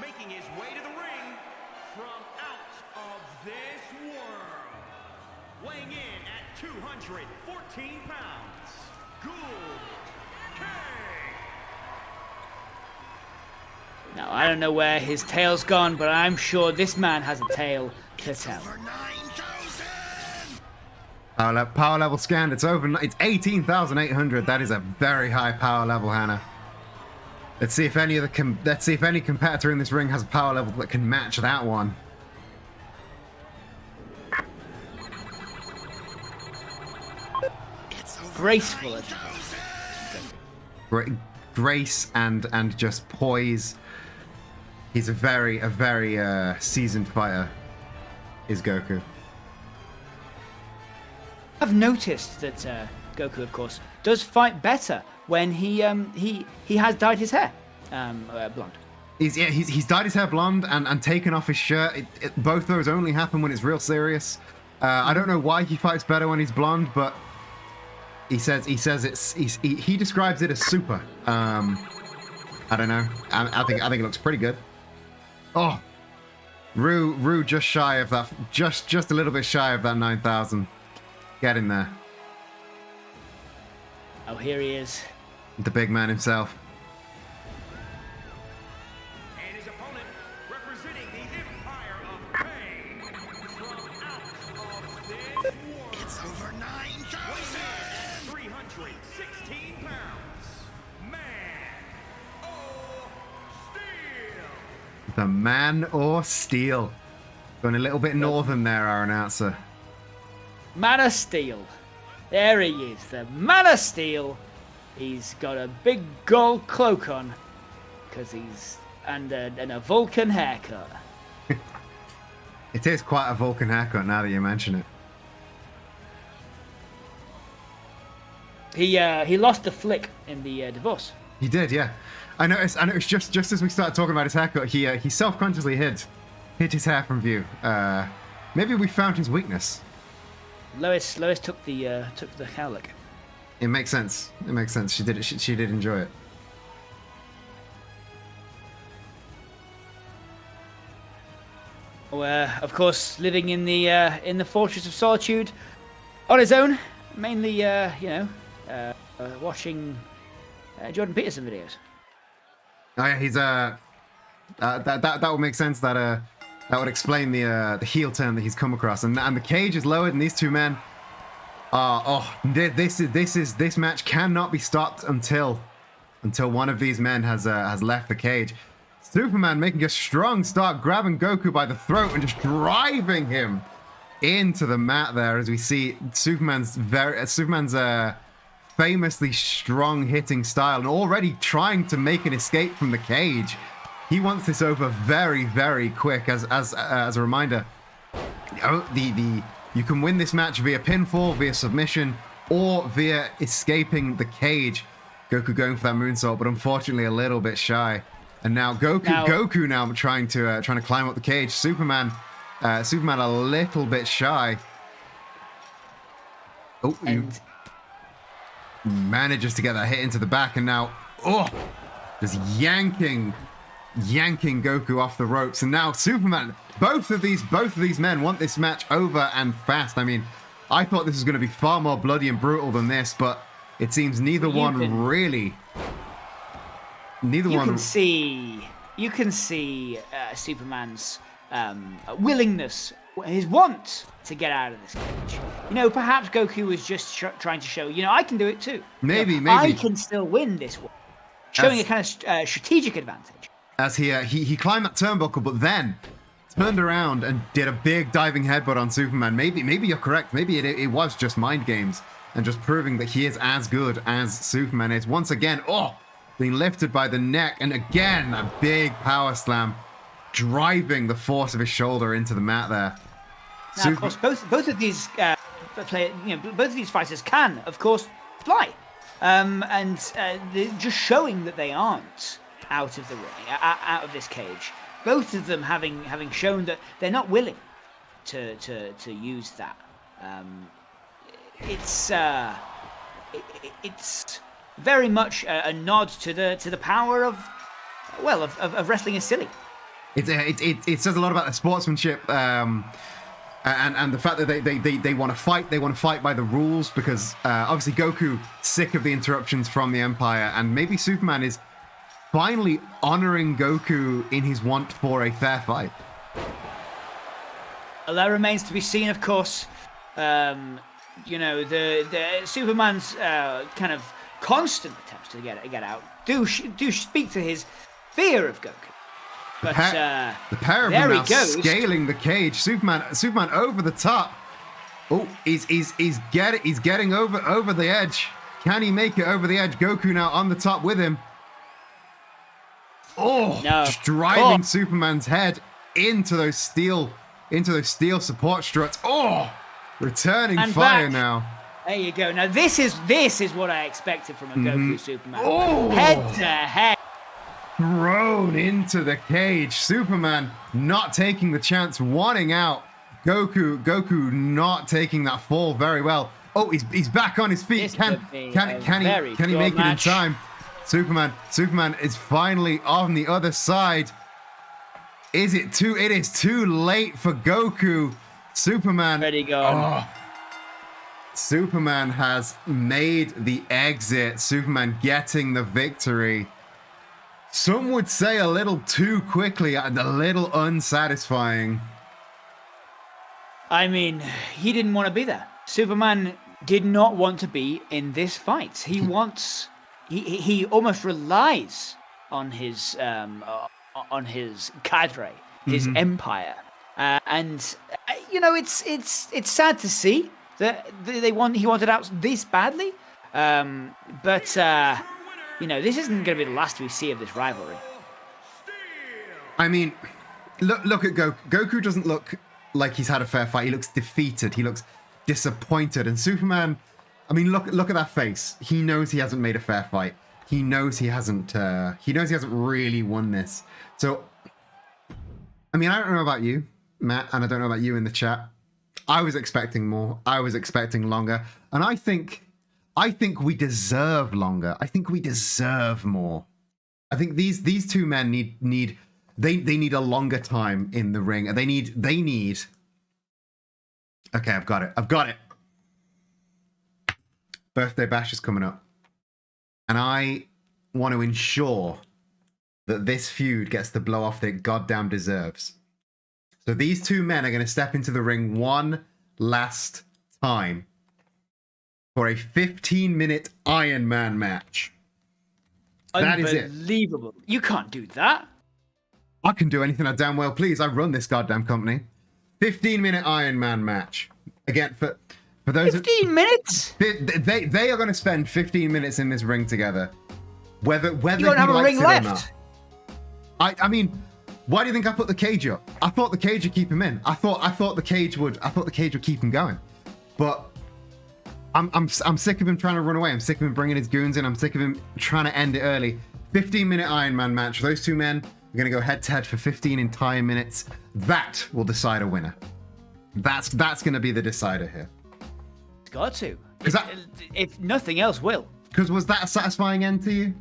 D: Making his way to the ring from out of this world. Weighing in at 214 pounds, Gould King.
C: Now, I don't know where his tail's gone, but I'm sure this man has a tale to tell.
B: Power level scanned. It's 18,800. That is a very high power level, Hannah. Let's see if any competitor in this ring has a power level that can match that one.
C: Graceful.
B: Grace and just poise. He's a very seasoned fighter. Is Goku.
C: I've noticed that Goku, of course, does fight better when he has dyed his hair blonde.
B: He's dyed his hair blonde and taken off his shirt. Both those only happen when it's real serious. I don't know why he fights better when he's blonde, but he says he describes it as super. I don't know. I think it looks pretty good. Oh, Rue just shy of that, just a little bit shy of that 9,000. Get in there.
C: Oh, here he is.
B: The big man himself.
D: And his opponent, representing the Empire of Pain, from out of this world. It's over 9,000! 316 pounds, Man o' Steel!
B: The Man o' Steel. Going a little bit northern there, our announcer.
C: Man of Steel. There he is, the Man of Steel. He's got a big gold cloak on, because he's and a Vulcan haircut.
B: It is quite a Vulcan haircut now that you mention it.
C: He lost the flick in the divorce.
B: He did, yeah. I noticed just as we started talking about his haircut, he self-consciously hid his hair from view. Maybe we found his weakness.
C: Lois took the cowlick.
B: It makes sense. She did it. She did enjoy it.
C: Of course, living in the Fortress of Solitude on his own, mainly watching Jordan Peterson videos.
B: Oh yeah, he's that would make sense. That would explain the heel turn that he's come across, and the cage is lowered, and these two men this match cannot be stopped until one of these men has left the cage. Superman making a strong start, grabbing Goku by the throat and just driving him into the mat there, as we see Superman's famously strong hitting style and already trying to make an escape from the cage. He wants this over very, very quick. As a reminder, you can win this match via pinfall, via submission, or via escaping the cage. Goku going for that moonsault, but unfortunately a little bit shy. And now Goku now trying to climb up the cage. Superman a little bit shy. Oh, he manages to get that hit into the back, and now just yanking Goku off the ropes. And now Superman, both of these men want this match over and fast. I mean, I thought this was going to be far more bloody and brutal than this, but it seems neither one really. You can see
C: Superman's willingness, his want to get out of this cage. You know, perhaps Goku was just trying to show, I can do it too.
B: Maybe.
C: I can still win this one. Showing a kind of strategic advantage.
B: As he climbed that turnbuckle, but then turned around and did a big diving headbutt on Superman. Maybe you're correct. Maybe it was just mind games and just proving that he is as good as Superman is. Once again, being lifted by the neck, and again a big power slam, driving the force of his shoulder into the mat there.
C: Now, of course, both of these both of these fighters can, of course, fly, and they're just showing that they aren't out of the ring, out of this cage. Both of them having shown that they're not willing to use that. It's very much a nod to the power of wrestling is silly.
B: It says a lot about the sportsmanship, and the fact that they want to fight. They want to fight by the rules, because obviously Goku sick of the interruptions from the Empire, and maybe Superman is finally honoring Goku in his want for a fair fight.
C: Well, that remains to be seen, of course. The Superman's kind of constant attempts to get out do speak to his fear of Goku. But
B: the pair of them now scaling the cage. Superman over the top. Oh, he's getting over the edge. Can he make it over the edge? Goku now on the top with him. Just driving Superman's head into those steel support struts. Returning
C: and
B: fire
C: back.
B: Now.
C: There you go. Now this is what I expected from a Goku Superman. Head to head.
B: Thrown into the cage. Superman not taking the chance, wanting out. Goku not taking that fall very well. He's back on his feet. Can he make it in time? Superman is finally on the other side. It is too late for Goku. Superman.
C: Ready, go.
B: Superman has made the exit. Superman getting the victory. Some would say a little too quickly and a little unsatisfying.
C: I mean, he didn't want to be there. Superman did not want to be in this fight. He wants. He almost relies on his cadre, his empire, and it's sad to see that he wanted out this badly, but this isn't going to be the last we see of this rivalry.
B: I mean, look at Goku. Goku doesn't look like he's had a fair fight. He looks defeated. He looks disappointed. And Superman, I mean, look at that face. He knows he hasn't made a fair fight. He knows he hasn't really won this. So, I mean, I don't know about you, Matt, and I don't know about you in the chat. I was expecting more. I was expecting longer. And I think we deserve longer. I think we deserve more. I think these two men need a longer time in the ring. They need. Okay, I've got it. Birthday Bash is coming up. And I want to ensure that this feud gets the blow off that it goddamn deserves. So these two men are going to step into the ring one last time for a 15-minute Iron Man match. That is it.
C: Unbelievable. You can't do that.
B: I can do anything I damn well please. I run this goddamn company. 15-minute Iron Man match. Again, For those
C: 15 minutes?
B: they are going to spend 15 minutes in this ring together, whether
C: You
B: he
C: don't have a
B: likes
C: ring
B: it or
C: left.
B: not. I mean, why do you think I put the cage up? I thought the cage would keep him in. I thought the cage would keep him going. But I'm sick of him trying to run away. I'm sick of him bringing his goons in. I'm sick of him trying to end it early. 15-minute Iron Man match. Those two men are going to go head-to-head for 15 entire minutes. That will decide a winner. That's going to be the decider here.
C: It's got to. If nothing else will.
B: Because was that a satisfying end to you?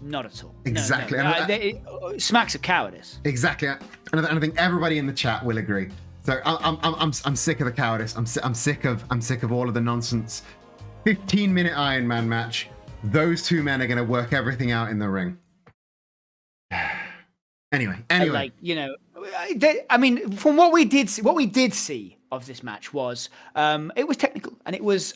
C: Not at all.
B: Exactly.
C: No. It smacks of cowardice.
B: Exactly. And I think everybody in the chat will agree. So I'm sick of the cowardice. I'm sick of all of the nonsense. 15-minute Iron Man match. Those two men are going to work everything out in the ring. Anyway.
C: Like, you know, I mean, from what we did see of this match was it was technical, and it was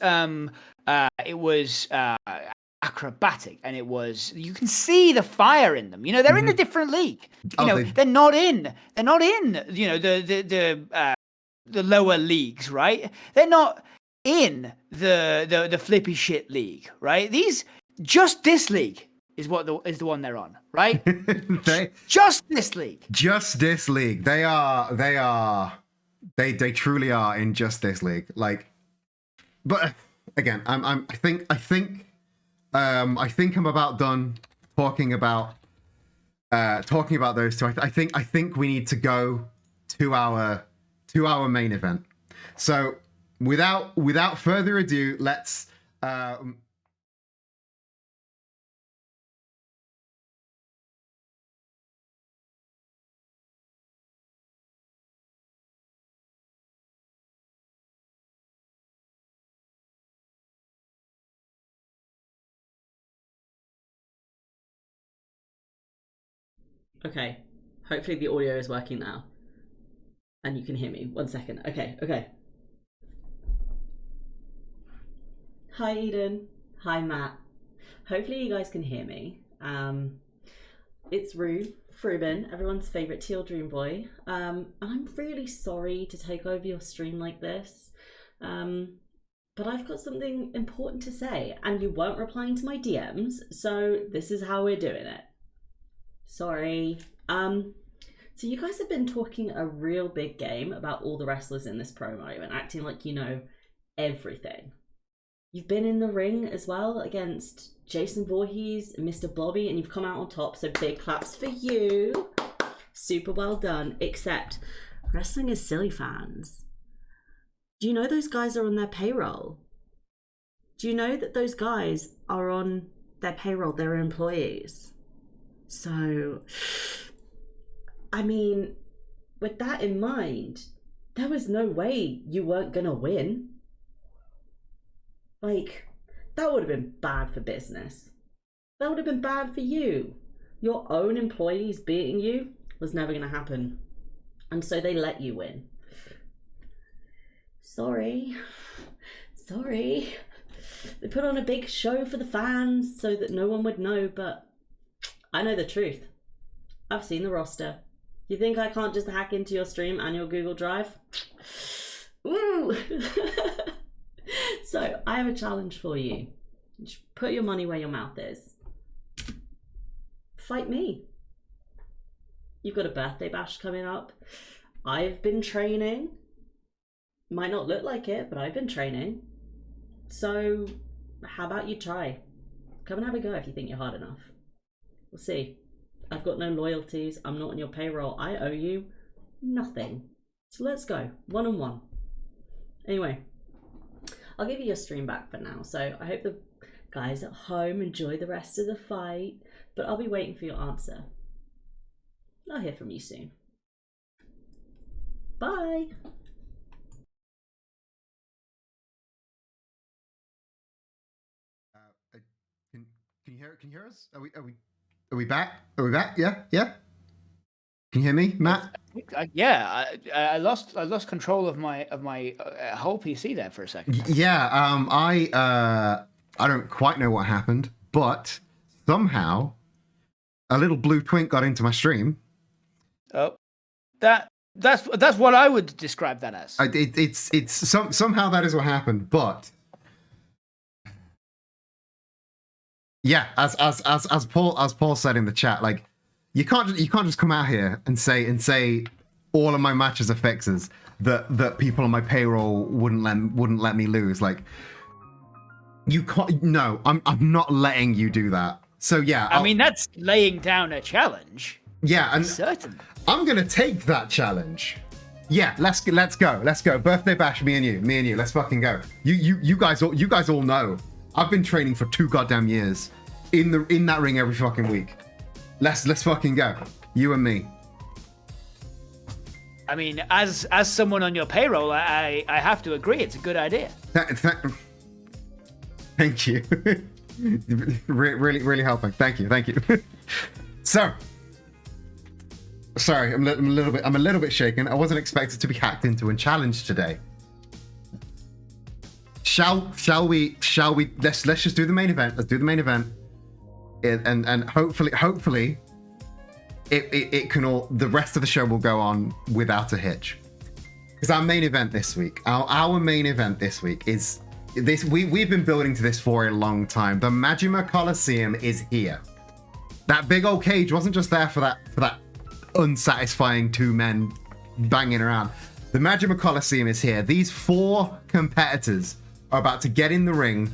C: acrobatic, and you can see the fire in them. You know, they're in a different league. You know, they're not in you know, the lower leagues, right? They're not in the flippy shit league, right? Just this league is the one they're on, right? Just this league. They truly are in just this league. Like, but again, I think I'm about done talking about those two. I think we need to go to our main event. So without further ado, let's
F: Okay, hopefully the audio is working now. And you can hear me. 1 second. Okay. Hi Eden. Hi Matt. Hopefully you guys can hear me. It's Fruben, everyone's favourite teal dream boy. And I'm really sorry to take over your stream like this. But I've got something important to say, and you weren't replying to my DMs, so this is how we're doing it. Sorry. So you guys have been talking a real big game about all the wrestlers in this promo and acting like you know everything. You've been in the ring as well against Jason Voorhees and Mr. Blobby, and you've come out on top, so big claps for you. Super well done, except wrestling is silly, fans. Do you know those guys are on their payroll? Do you know that those guys are on their payroll? They're employees. So, I mean, with that in mind, there was no way you weren't gonna win. Like, that would have been bad for business. That would have been bad for you. Your own employees beating you was never gonna happen. And so they let you win. Sorry. They put on a big show for the fans so that no one would know, but I know the truth. I've seen the roster. You think I can't just hack into your stream and your Google Drive? Ooh! So, I have a challenge for you. Just put your money where your mouth is. Fight me. You've got a birthday bash coming up. I've been training. Might not look like it, but I've been training. So, how about you try? Come and have a go if you think you're hard enough. We'll see. I've got no loyalties. I'm not on your payroll. I owe you nothing. So let's go. 1-on-1. Anyway, I'll give you your stream back for now. So I hope the guys at home enjoy the rest of the fight. But I'll be waiting for your answer. I'll hear from you soon. Bye.
B: Can you hear us? Are we back? Yeah. Can you hear me, Matt?
C: I lost control of my whole PC there for a second.
B: Yeah. I don't quite know what happened, but somehow a little blue twink got into my stream.
C: Oh, that That's what I would describe that as.
B: Somehow that is what happened, but yeah, as Paul said in the chat, like you can't just come out here and say all of my matches are fixes that people on my payroll wouldn't let me lose. Like you can't. No, I'm not letting you do that. So yeah,
C: I mean that's laying down a challenge.
B: Yeah, and
C: Certainly.
B: I'm gonna take that challenge. Yeah, let's go. Birthday bash, me and you. Let's fucking go. You guys all know I've been training for 2 goddamn years in that ring every fucking week. Let's fucking go. You and me.
C: I mean, as someone on your payroll, I have to agree, it's a good idea.
B: Thank you. really helping. Thank you. So, sorry, I'm a little bit shaken. I wasn't expected to be hacked into and challenged today. Shall we? Let's just do the main event. Let's do the main event, and hopefully, it can all. The rest of the show will go on without a hitch. Because our main event this week, our main event this week is this. We've been building to this for a long time. The Majima Coliseum is here. That big old cage wasn't just there for that unsatisfying 2 men banging around. The Majima Coliseum is here. These 4 competitors are about to get in the ring.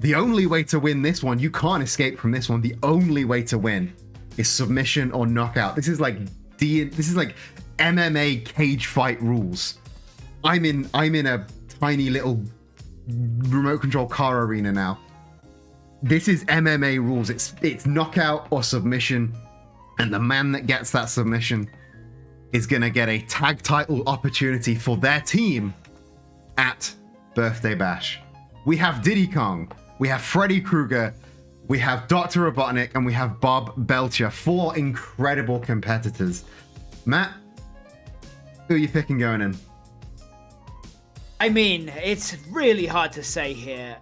B: The only way to win this one, you can't escape from this one. The only way to win is submission or knockout. This is like MMA cage fight rules. I'm in a tiny little remote control car arena now. This is MMA rules. It's knockout or submission, and the man that gets that submission is gonna get a tag title opportunity for their team at Birthday Bash. We have Diddy Kong, we have Freddy Krueger, we have Dr. Robotnik, and we have Bob Belcher. 4 incredible competitors. Matt, who are you picking going in?
C: I mean, it's really hard to say here.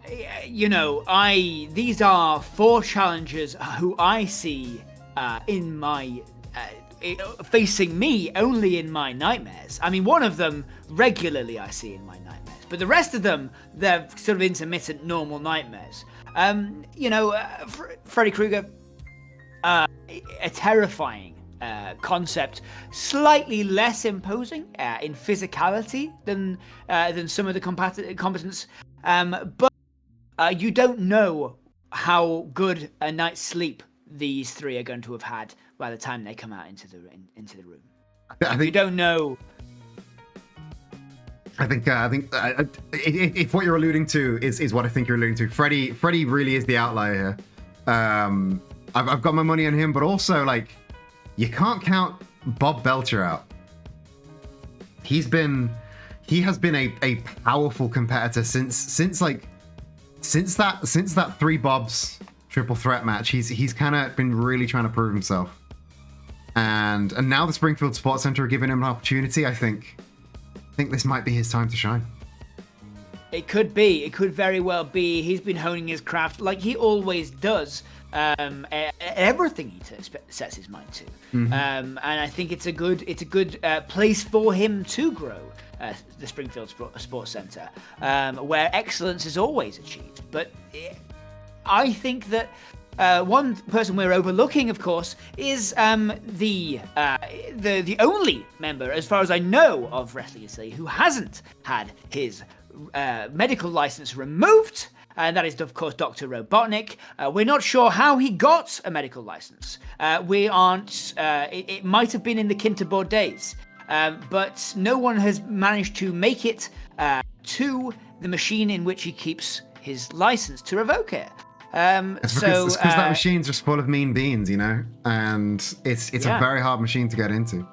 C: You know, these are 4 challengers who I see in my facing me only in my nightmares. I mean, one of them regularly I see in my nightmares, but the rest of them, they're sort of intermittent normal nightmares. You know, Freddy Krueger, a terrifying concept, slightly less imposing in physicality than some of the combatants, but you don't know how good a night's sleep these 3 are going to have had by the time they come out into the room.
B: I think
C: you don't know.
B: I think if what you're alluding to is what I think you're alluding to, Freddy really is the outlier here. I've got my money on him, but also like you can't count Bob Belcher out. He has been a powerful competitor since that 3 Bobs triple threat match. He's kind of been really trying to prove himself, and now the Springfield Sports Center are giving him an opportunity. I think this might be his time to shine.
C: It could be. It could very well be. He's been honing his craft like he always does. Everything he sets his mind to, and I think it's a good place for him to grow. The Springfield Sports Center, where excellence is always achieved. But I think that one person we're overlooking, of course, is the only member, as far as I know, of Wrestling Italy who hasn't had his medical license removed. And that is, of course, Dr. Robotnik. We're not sure how he got a medical license. We aren't. It might have been in the Kinterbor days, but no one has managed to make it to the machine in which he keeps his license to revoke it.
B: It's because that machine's just full of mean beans, you know, and it's a very hard machine to get into.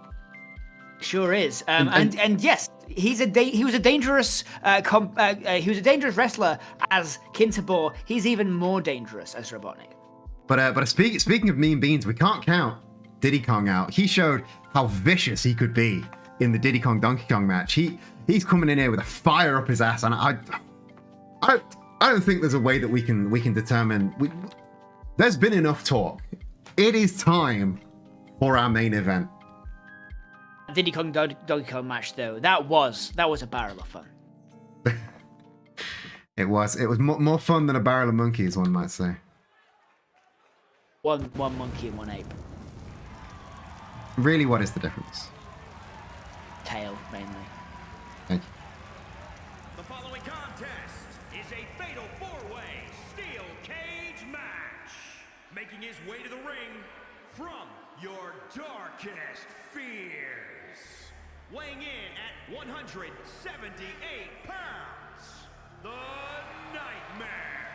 C: Sure is, and yes, he was a dangerous wrestler as Kinterbor. He's even more dangerous as Robotnik.
B: But speaking of mean beans, we can't count Diddy Kong out. He showed how vicious he could be in the Diddy Kong Donkey Kong match. He's coming in here with a fire up his ass, and I don't think there's a way that we can determine. There's been enough talk. It is time for our main event.
C: Diddy Kong Donkey Kong match, though, that was a barrel of fun.
B: It was more fun than a barrel of monkeys, one might say.
C: One monkey and one ape.
B: Really, what is the difference?
C: Tail, mainly.
B: Thank you.
D: The following contest is a fatal four-way steel cage match. Making his way to the ring from your darkest fears. Weighing in at 178 pounds, the Nightmare.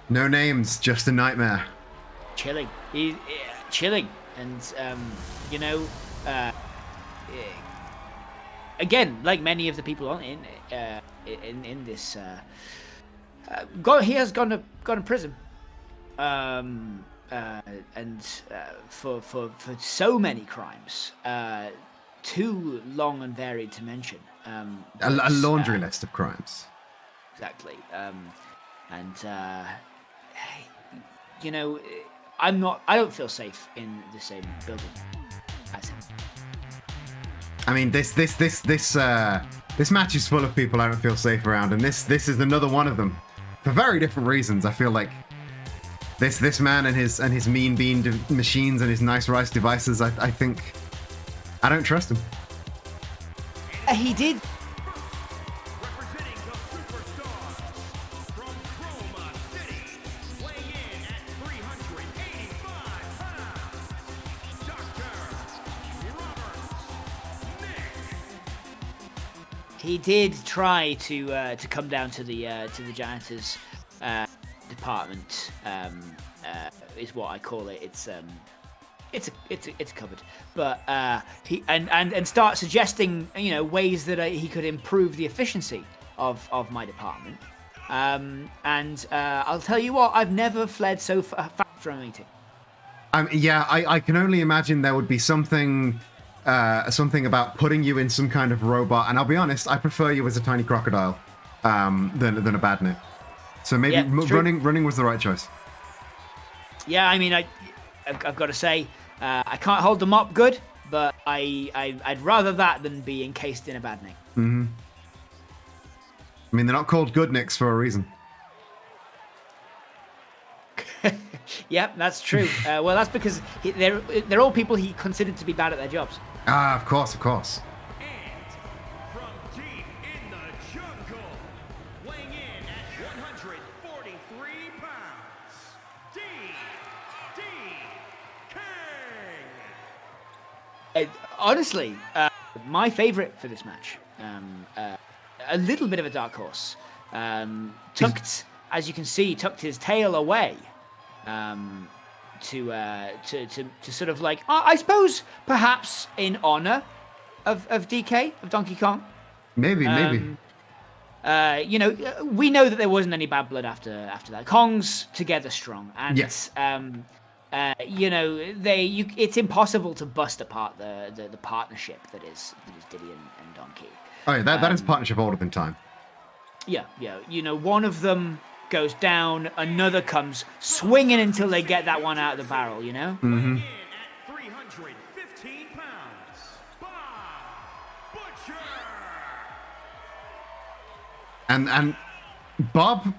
B: No names, just a nightmare.
C: Chilling. Chilling. And, again, like many of the people on in this, he has gone to prison. For so many crimes, too long and varied to mention.
B: A laundry list of crimes.
C: Exactly. I don't feel safe in the same building as him.
B: I mean, this match is full of people I don't feel safe around, and this is another one of them, for very different reasons. I feel like this man and his mean bean machines and his nice rice devices. I think I don't trust him.
C: He did.
D: Representing the superstar from Chroma City, weighing in at 385 pounds, Dr. Robert Nick.
C: He did try to come down to the janitors department. Is what I call it. It's a cupboard, but he and start suggesting ways that he could improve the efficiency of my department. I'll tell you what, I've never fled so fast from a meeting.
B: I can only imagine there would be something about putting you in some kind of robot. And I'll be honest, I prefer you as a tiny crocodile than a badnik. So maybe running was the right choice.
C: Yeah, I mean, I've got to say, I can't hold them up good, but I'd rather that than be encased in a badnik.
B: Mm-hmm. I mean, they're not called goodniks for a reason.
C: Yep, that's true. Well, that's because they're all people he considered to be bad at their jobs.
B: Ah, of course.
D: And from deep in the jungle, weighing in at 143 pounds, D.D. Kang.
C: Honestly, my favorite for this match, a little bit of a dark horse, tucked, as you can see, tucked his tail away, to sort of like, I suppose, perhaps in honor of DK, of Donkey Kong.
B: Maybe.
C: We know that there wasn't any bad blood after that. Kong's together strong, and
B: yes.
C: It's impossible to bust apart the partnership that is Diddy and Donkey.
B: Oh yeah, that is partnership older than time.
C: Yeah. One of them goes down, another comes swinging until they get that one out of the barrel.
B: Mm-hmm.
D: Weighing in at 315 pounds, Bob Butcher.
B: And Bob,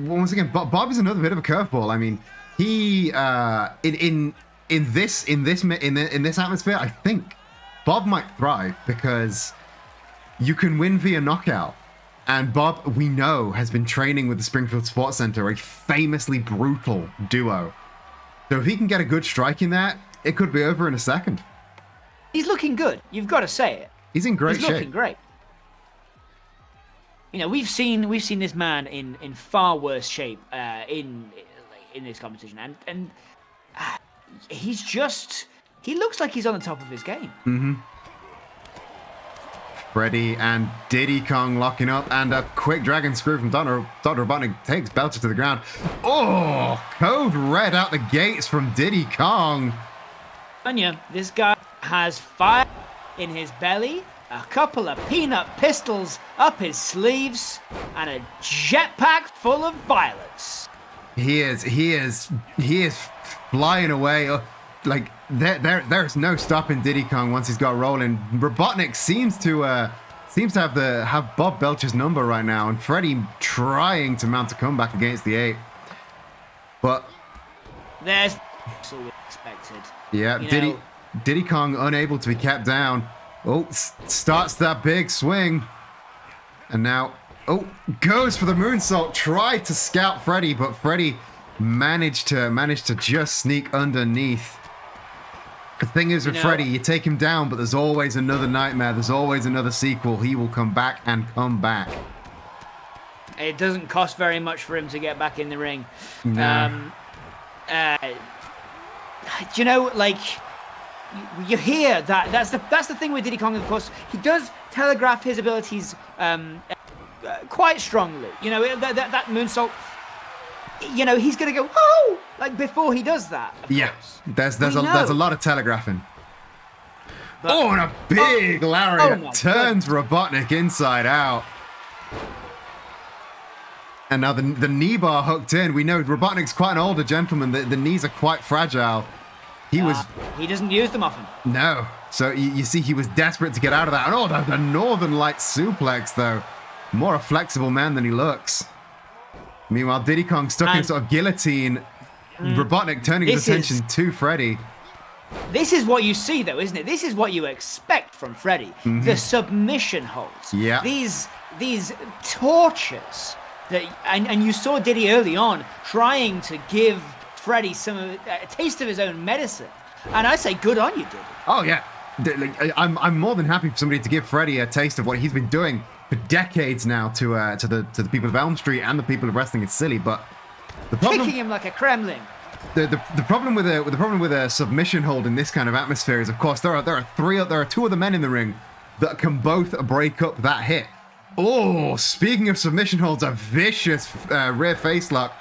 B: once again, Bob is another bit of a curveball. I mean, he in this atmosphere, I think Bob might thrive because you can win via knockout. And Bob, we know, has been training with the Springfield Sports Center, a famously brutal duo. So if he can get a good strike in that, it could be over in a second.
C: He's looking good. You've got to say it.
B: He's in great shape.
C: He's looking great. We've seen this man in far worse shape in this competition, and he looks like he's on the top of his game.
B: Mm-hmm. Freddy and Diddy Kong locking up, and a quick dragon screw from Dr. Robotnik takes Belter to the ground. Oh, code red out the gates from Diddy Kong.
C: Anya, this guy has fire in his belly, a couple of peanut pistols up his sleeves, and a jetpack full of violence.
B: He is flying away. like there's no stopping Diddy Kong once he's got rolling. Robotnik seems to have Bob Belcher's number right now, and Freddy trying to mount a comeback against the 8. But
C: There's all we expected.
B: yeah,
C: You
B: Diddy Kong unable to be kept down. Oh, starts that big swing, and now goes for the moonsault. Tried to scout Freddy, but Freddy managed to just sneak underneath. The thing is with Freddy, you take him down, but there's always another nightmare. There's always another sequel. He will come back and come back.
C: It doesn't cost very much for him to get back in the ring.
B: No.
C: You know, like, you hear that. That's the thing with Diddy Kong. Of course, he does telegraph his abilities quite strongly. You know, that moonsault. You know, he's gonna go like before he does that.
B: Yeah, there's a lot of telegraphing.
C: But,
B: and a big lariat
C: my
B: turns Robotnik inside out. And now the knee bar hooked in. We know Robotnik's quite an older gentleman. The knees are quite fragile. He
C: doesn't use them often.
B: No. So you see, he was desperate to get out of that. And the Northern Light suplex, though. More a flexible man than he looks. Meanwhile, Diddy Kong stuck in sort of guillotine. Robotnik turning his attention to Freddy.
C: This is what you see, though, isn't it? This is what you expect from Freddy. The submission holds.
B: Yeah.
C: These tortures that, and you saw Diddy early on trying to give Freddy a taste of his own medicine. And I say, good on you, Diddy.
B: Oh yeah, I'm more than happy for somebody to give Freddy a taste of what he's been doing for decades now to the people of Elm Street and the people of Wrestling Is Silly. But the problem,
C: Kicking him like a Kremlin.
B: the problem with a submission hold in this kind of atmosphere is, of course, there are two other men in the ring that can both break up that hit. Oh, speaking of submission holds, a vicious rear face lock,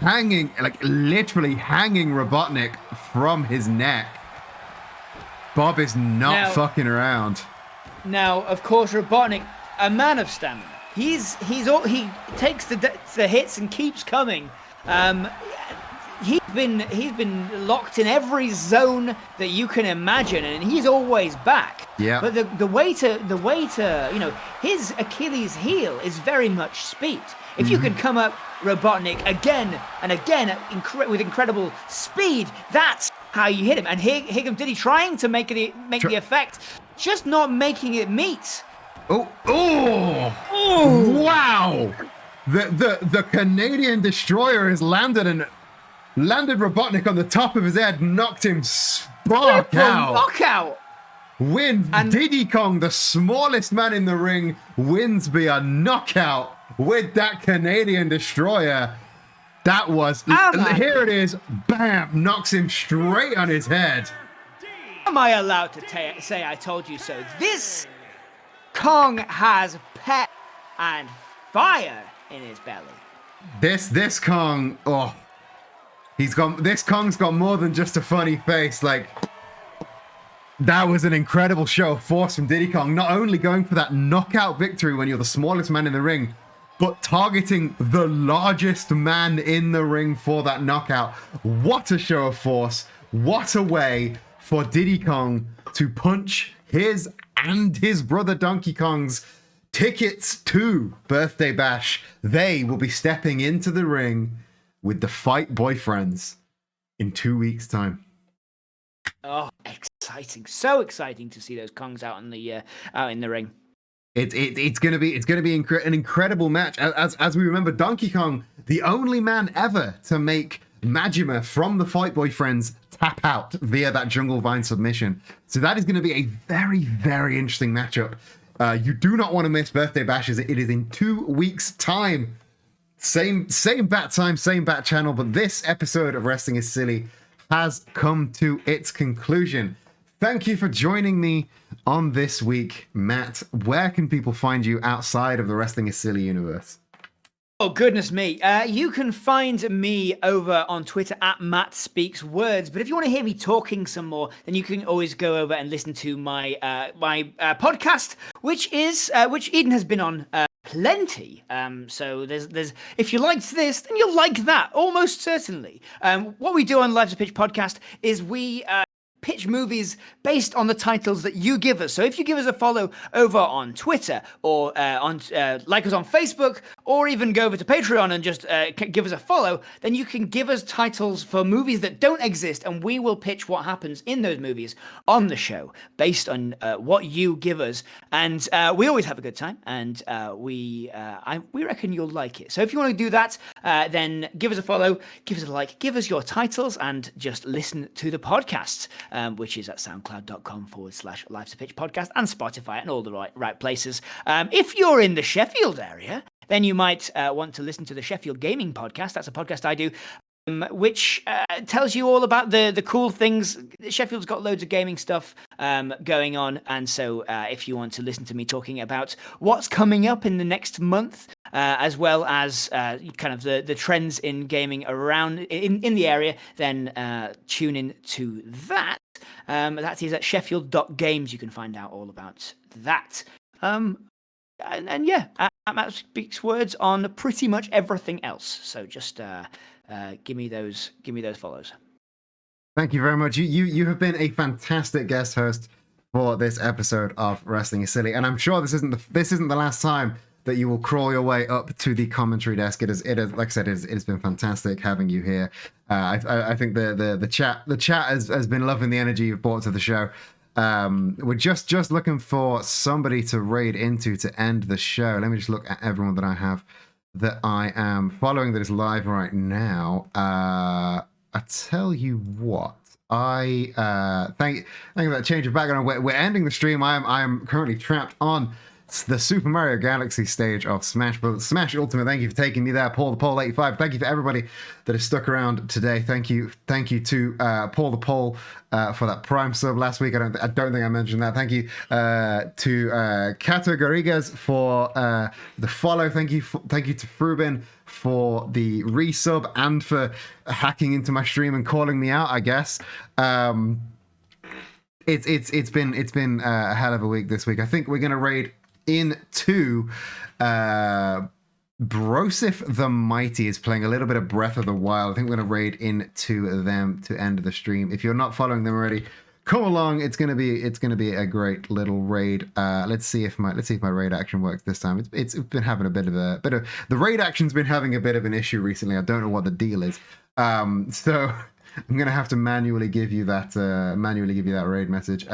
B: literally hanging Robotnik from his neck. Bob is not fucking around. Now,
C: of course, Robotnik, a man of stamina. He takes the hits and keeps coming. He's been locked in every zone that you can imagine, and he's always back.
B: Yeah.
C: But the way to his Achilles heel is very much speed. If you can come up Robotnik again and again with incredible speed, that's how you hit him. And here comes Diddy trying to make the effect, just not making it meet.
B: Oh! Wow! The Canadian Destroyer has landed Robotnik on the top of his head, knocked him spark out.
C: Knockout.
B: And Diddy Kong, the smallest man in the ring, wins via knockout with that Canadian Destroyer. That was here it is. Bam! Knocks him straight on his head.
C: Am I allowed to say I told you so? This Kong has pep and fire in his belly.
B: This Kong, this Kong's got more than just a funny face. Like, that was an incredible show of force from Diddy Kong. Not only going for that knockout victory when you're the smallest man in the ring, but targeting the largest man in the ring for that knockout. What a show of force. What a way for Diddy Kong to punch his and his brother Donkey Kong's tickets to Birthday Bash. They will be stepping into the ring with the Fight Boyfriends in 2 weeks' time.
C: Oh, exciting! So exciting to see those Kongs out in the ring.
B: It's gonna be an incredible match. As we remember, Donkey Kong, the only man ever to make Majima from the Fight Boyfriends tap out via that Jungle Vine submission. So that is going to be a very, very interesting matchup. You do not want to miss Birthday Bashes. It is in 2 weeks' time. Same bat time, same bat channel. But this episode of Wrestling Is Silly has come to its conclusion. Thank you for joining me on this week, Matt. Where can people find you outside of the Wrestling Is Silly universe?
C: Oh, goodness me. You can find me over on Twitter at Matt Speaks Words. But if you want to hear me talking some more, then you can always go over and listen to my podcast, which Eden has been on plenty. So there's if you liked this, then you'll like that, almost certainly. What we do on Life's a Pitch podcast is we pitch movies based on the titles that you give us. So if you give us a follow over on Twitter or like us on Facebook, or even go over to Patreon and just give us a follow, then you can give us titles for movies that don't exist, and we will pitch what happens in those movies on the show based on what you give us. And we always have a good time, and we reckon you'll like it. So if you want to do that, then give us a follow, give us a like, give us your titles, and just listen to the podcast, which is at soundcloud.com/Life's a Pitch podcast, and Spotify and all the right places. If you're in the Sheffield area, then you might want to listen to the Sheffield Gaming Podcast. That's a podcast I do, which tells you all about the cool things. Sheffield's got loads of gaming stuff going on, and so if you want to listen to me talking about what's coming up in the next month, as well as kind of the trends in gaming around in the area, then tune in to that. That is at sheffield.games. You can find out all about that. And yeah, Matt speaks words on pretty much everything else. So just give me those follows.
B: Thank you very much. You have been a fantastic guest host for this episode of Wrestling is Silly, and I'm sure this isn't the last time that you will crawl your way up to the commentary desk. It is like I said, it's been fantastic having you here. I think the chat has been loving the energy you've brought to the show. We're just looking for somebody to raid into to end the show. Let me just look at everyone that I have that I am following that is live right now. I tell you what, thank you for that change of background. We're ending the stream. I am currently trapped on the Super Mario Galaxy stage of Smash Ultimate. Thank you for taking me there, Paul the Pole 85. Thank you for everybody that has stuck around today. Thank you to Paul the Pole for that Prime sub last week. I don't think I mentioned that. Thank you to Cato Garrigues for the follow. Thank you to Frubin for the resub and for hacking into my stream and calling me out, I guess. It's been a hell of a week this week. I think we're gonna raid into Brosif the Mighty is playing a little bit of Breath of the Wild. I think we're gonna raid into them to end the stream. If you're not following them already, come along. It's gonna be a great little raid. Let's see if my raid action works this time. It's been having a bit of the raid action's been having a bit of an issue recently. I don't know what the deal is. So I'm gonna have to manually give you that raid message.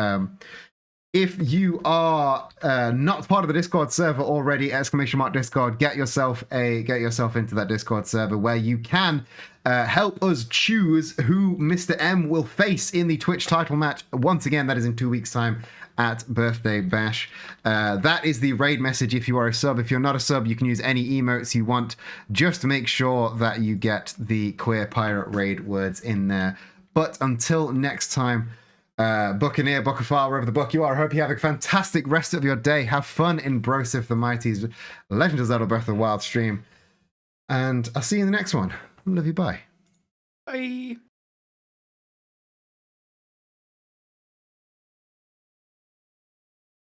B: If you are not part of the Discord server already, !Discord, get yourself into that Discord server where you can help us choose who Mr. M will face in the Twitch title match. Once again, that is in 2 weeks' time at Birthday Bash. That is the raid message if you are a sub. If you're not a sub, you can use any emotes you want. Just make sure that you get the Queer Pirate raid words in there. But until next time, Buccaneer, Buccaphile, wherever the buck you are, I hope you have a fantastic rest of your day. Have fun in Brosif the Mighty's Legend of Zelda Breath of the Wild stream. And I'll see you in the next one. Love you, bye.
C: Bye.